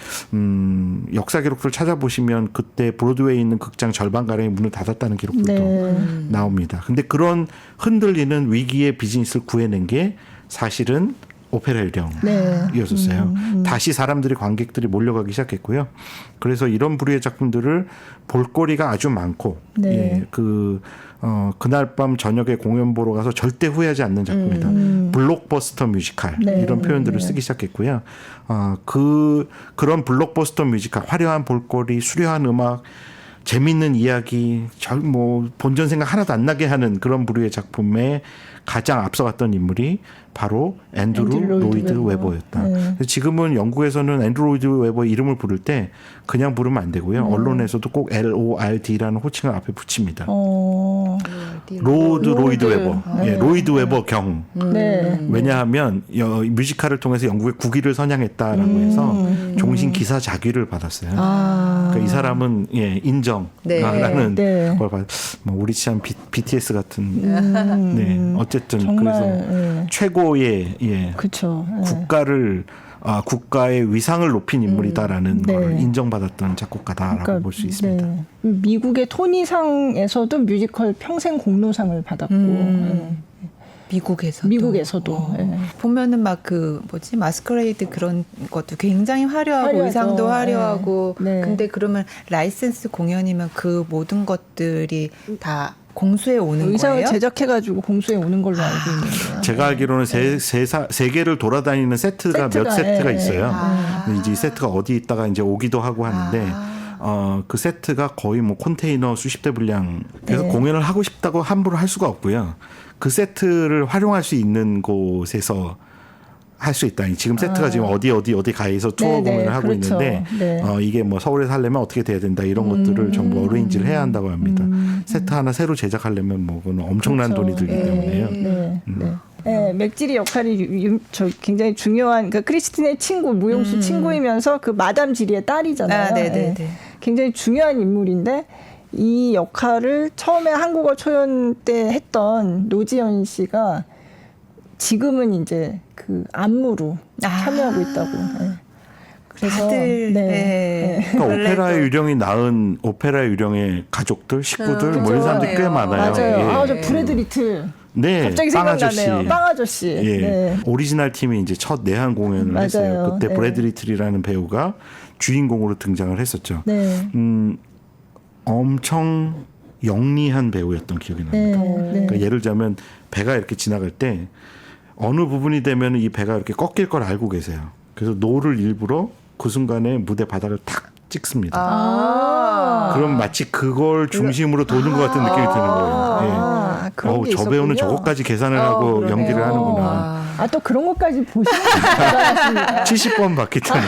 역사 기록들을 찾아보시면 그때 브로드웨이에 있는 극장 절반가량이 문을 닫았다는 기록들도 네. 나옵니다. 근데 그런 흔들리는 위기의 비즈니스를 구해낸 게 사실은 오페라 유령이었었어요. 다시 사람들이 관객들이 몰려가기 시작했고요. 그래서 이런 부류의 작품들을 볼거리가 아주 많고 네. 예, 그날 밤 저녁에 공연 보러 가서 절대 후회하지 않는 작품이다. 블록버스터 뮤지컬 네. 이런 표현들을 쓰기 시작했고요. 그런 블록버스터 뮤지컬, 화려한 볼거리, 수려한 음악, 재밌는 이야기, 뭐 본전 생각 하나도 안 나게 하는 그런 부류의 작품에 가장 앞서갔던 인물이 바로 앤드루 로이드 웨버였다. 네. 지금은 영국에서는 앤드루 로이드 웨버의 이름을 부를 때 그냥 부르면 안 되고요. 언론에서도 꼭 LORD라는 호칭을 앞에 붙입니다. 로이드 웨버. 예, 로이드 웨버 경. 네. 왜냐하면 뮤지컬을 통해서 영국의 국위를 선양했다라고 해서 종신 기사 자귀를 받았어요. 그러니까 이 사람은 인정라는 네. 걸 받. 뭐 우리 참 BTS 같은. 네, 어쨌든 정말, 그래서 최고의 그렇죠. 국가의 위상을 높인 인물이다라는 네. 걸 인정받았던 작곡가다라고 볼 수 있습니다. 네. 미국의 토니상에서도 뮤지컬 평생 공로상을 받았고 미국에서도 예. 보면은 막 마스커레이드 그런 것도 굉장히 화려하고 화려하죠. 의상도 화려하고 네. 근데 그러면 라이센스 공연이면 그 모든 것들이 다 공수해 오는 의상을 거예요? 제작해가지고 공수해 오는 걸로 알고 있는데요. 제가 알기로는 세계를 돌아다니는 세트가 몇 세트가 있어요. 근데 이제 이 세트가 어디 있다가 이제 오기도 하고 하는데 그 세트가 거의 뭐 컨테이너 수십 대 분량. 그래서 공연을 하고 싶다고 함부로 할 수가 없고요. 그 세트를 활용할 수 있는 곳에서 할 수 있다. 지금 세트가 지금 어디 가에서 투어 공연을 하고 그렇죠. 있는데 이게 뭐 서울에서 하려면 어떻게 돼야 된다 이런 것들을 전부 어레인지를 해야 한다고 합니다. 세트 하나 새로 제작하려면 뭐 그건 엄청난 그렇죠. 돈이 들기 때문에요. 네, 맥질의 역할이 굉장히 중요한 크리스틴의 친구, 무용수 친구이면서 그 마담 지리의 딸이잖아요. 네네네. 굉장히 중요한 인물인데 이 역할을 처음에 한국어 초연 때 했던 노지연 씨가 지금은 이제 그 안무로 참여하고 있다고. 네. 그래서 다들 그러니까 오페라의 유령이 낳은 오페라의 유령의 가족들, 식구들 뭐 이런 사람들이 꽤 많아요. 맞아요. 예. 아, 저 브래드 리틀. 네, 갑자기 빵 아저씨. 생각나네요. 빵 아저씨. 예. 네. 오리지널 팀이 이제 첫 내한 공연을 맞아요. 했어요. 그때 네. 브래드 리틀이라는 배우가 주인공으로 등장을 했었죠. 네. 엄청 영리한 배우였던 기억이 납니다. 네. 그러니까 예를 들자면 배가 이렇게 지나갈 때 어느 부분이 되면 이 배가 이렇게 꺾일 걸 알고 계세요. 그래서 노를 일부러 그 순간에 무대 바닥을 탁 찍습니다. 그럼 마치 그걸 중심으로 도는 것 같은 느낌이 드는 거예요. 그런 게 저 배우는 있었군요. 저것까지 계산을 하고 그러네요. 연기를 하는구나. 아, 또 그런 것까지 보시는 대단하십니다. 70번 봤기 때문에.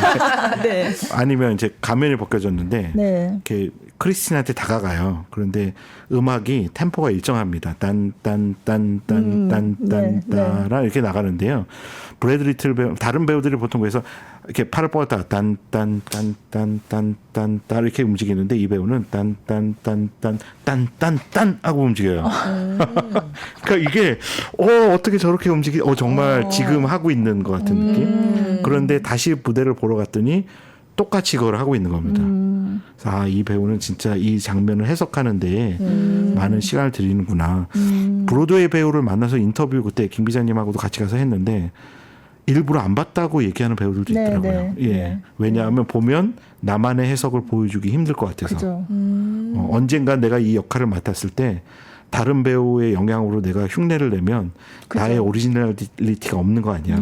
네. 아니면 이제 가면이 벗겨졌는데 네. 이렇게 크리스틴한테 다가가요. 그런데 음악이 템포가 일정합니다. 딴딴딴딴딴딴따라 이렇게 나가는데요. 브래드 리틀 배우, 다른 배우들이 보통 그래서 이렇게 팔을 뻗었다가 딴딴딴딴딴딴따 이렇게 움직이는데 이 배우는 딴딴딴딴딴딴 하고 움직여요. 그러니까 이게 어떻게 저렇게 정말 지금 하고 있는 것 같은 느낌. 그런데 다시 무대를 보러 갔더니 똑같이 그걸 하고 있는 겁니다. 그래서 이 배우는 진짜 이 장면을 해석하는 데에 많은 시간을 들이는구나. 브로드웨이 배우를 만나서 인터뷰 그때 김 기자님하고도 같이 가서 했는데 일부러 안 봤다고 얘기하는 배우들도 네, 있더라고요. 네, 예. 네. 왜냐하면 보면 나만의 해석을 보여주기 힘들 것 같아서. 그죠. 언젠가 내가 이 역할을 맡았을 때 다른 배우의 영향으로 내가 흉내를 내면 나의 오리지널리티가 없는 거 아니야.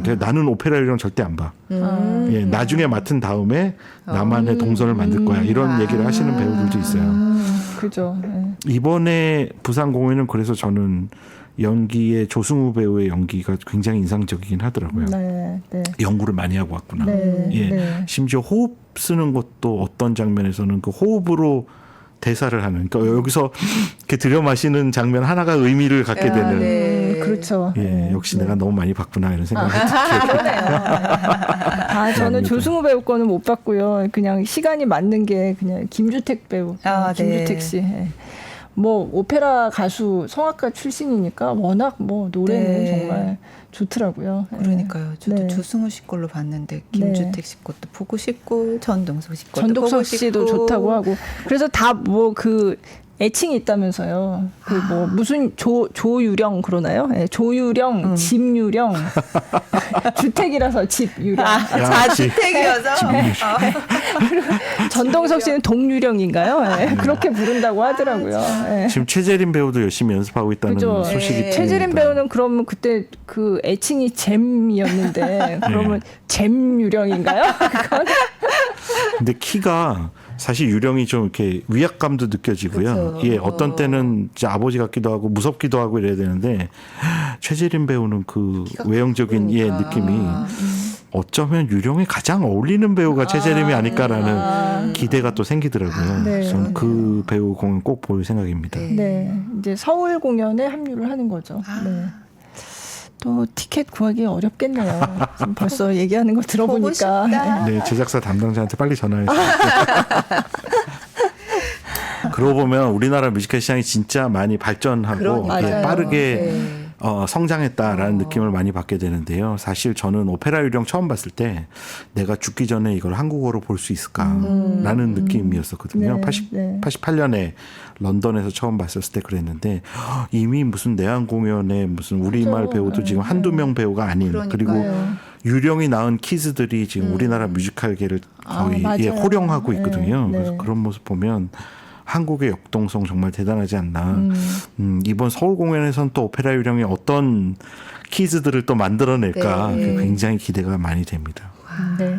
그래서 나는 오페라 유령 절대 안 봐. 예, 나중에 맡은 다음에 나만의 동선을 만들 거야. 이런 얘기를 하시는 배우들도 있어요. 그죠. 네. 이번에 부산 공연은 그래서 저는 연기의 조승우 배우의 연기가 굉장히 인상적이긴 하더라고요. 네. 네. 연구를 많이 하고 왔구나. 네, 예. 네. 심지어 호흡 쓰는 것도 어떤 장면에서는 그 호흡으로 대사를 하는. 그러니까 여기서 이렇게 들여 마시는 장면 하나가 의미를 갖게 되는. 그렇죠. 예, 역시 내가 너무 많이 봤구나 이런 생각이 들어요. 저는 조승우 배우 거는 못 봤고요. 그냥 시간이 맞는 게 그냥 김주택 배우. 김주택 네. 씨. 예. 뭐 오페라 가수 성악가 출신이니까 워낙 뭐 노래는 정말 좋더라고요. 그러니까요. 저도 네. 조승우 씨 걸로 봤는데 김주택 씨 것도 보고 싶고 전동석 씨 것도 전독석 보고 씨도 싶고. 좋다고 하고 그래서 다 뭐 그 애칭이 있다면서요. 그 뭐 무슨 조유령 그러나요? 네, 조유령, 집유령, 주택이라서 집유령. 자주택이어서 전동석 씨는 동유령인가요? 네, 그렇게 부른다고 하더라고요. 네. 지금 최재림 배우도 열심히 연습하고 있다는 그죠. 소식이 들립니다. 최재림 배우는 그러면 그때 그 애칭이 잼이었는데 그러면 잼유령인가요? 근데 키가 사실 유령이 좀 이렇게 위압감도 느껴지고요. 그쵸. 예, 어떤 때는 진짜 아버지 같기도 하고 무섭기도 하고 이래야 되는데 최재림 배우는 그 외형적인 느낌이 어쩌면 유령에 가장 어울리는 배우가 최재림이 아닐까라는 기대가 또 생기더라고요. 네. 저는 그 배우 공연 꼭 볼 생각입니다. 네, 이제 서울 공연에 합류를 하는 거죠. 네. 또 티켓 구하기 어렵겠네요. 지금 벌써 얘기하는 걸 들어보니까. 네, 제작사 담당자한테 빨리 전화해서. 그러고 보면 우리나라 뮤지컬 시장이 진짜 많이 발전하고 그러니까요. 빠르게 성장했다라는 느낌을 많이 받게 되는데요. 사실 저는 오페라 유령 처음 봤을 때 내가 죽기 전에 이걸 한국어로 볼 수 있을까라는 느낌이었었거든요. 네. 88년에 런던에서 처음 봤었을 때 그랬는데 이미 무슨 내한 공연에 무슨 우리말 배우도 지금 한두 명 배우가 아닌 그리고 유령이 낳은 키즈들이 지금 우리나라 뮤지컬계를 거의 호령하고 있거든요. 그래서 그런 모습 보면 한국의 역동성 정말 대단하지 않나. 이번 서울 공연에서는 또 오페라 유령이 어떤 키즈들을 또 만들어낼까 굉장히 기대가 많이 됩니다. 네.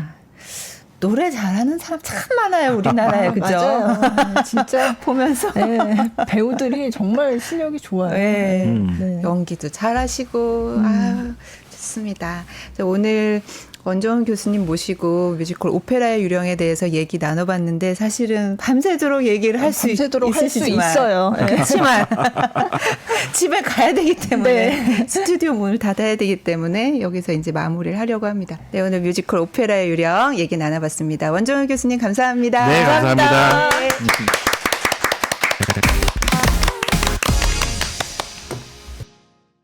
노래 잘하는 사람 참 많아요 우리나라에. 그죠? 맞아요. 진짜 보면서 네, 배우들이 정말 실력이 좋아요. 네. 네. 연기도 잘하시고 아유, 좋습니다. 오늘 원정훈 교수님 모시고 뮤지컬 오페라의 유령에 대해서 얘기 나눠봤는데 사실은 밤새도록 얘기를 할 수 밤새도록 할 수 있으시지만 있어요. 그렇지만 집에 가야 되기 때문에 스튜디오 문을 닫아야 되기 때문에 여기서 이제 마무리를 하려고 합니다. 네, 오늘 뮤지컬 오페라의 유령 얘기 나눠봤습니다. 원정훈 교수님 감사합니다. 네, 감사합니다. 네.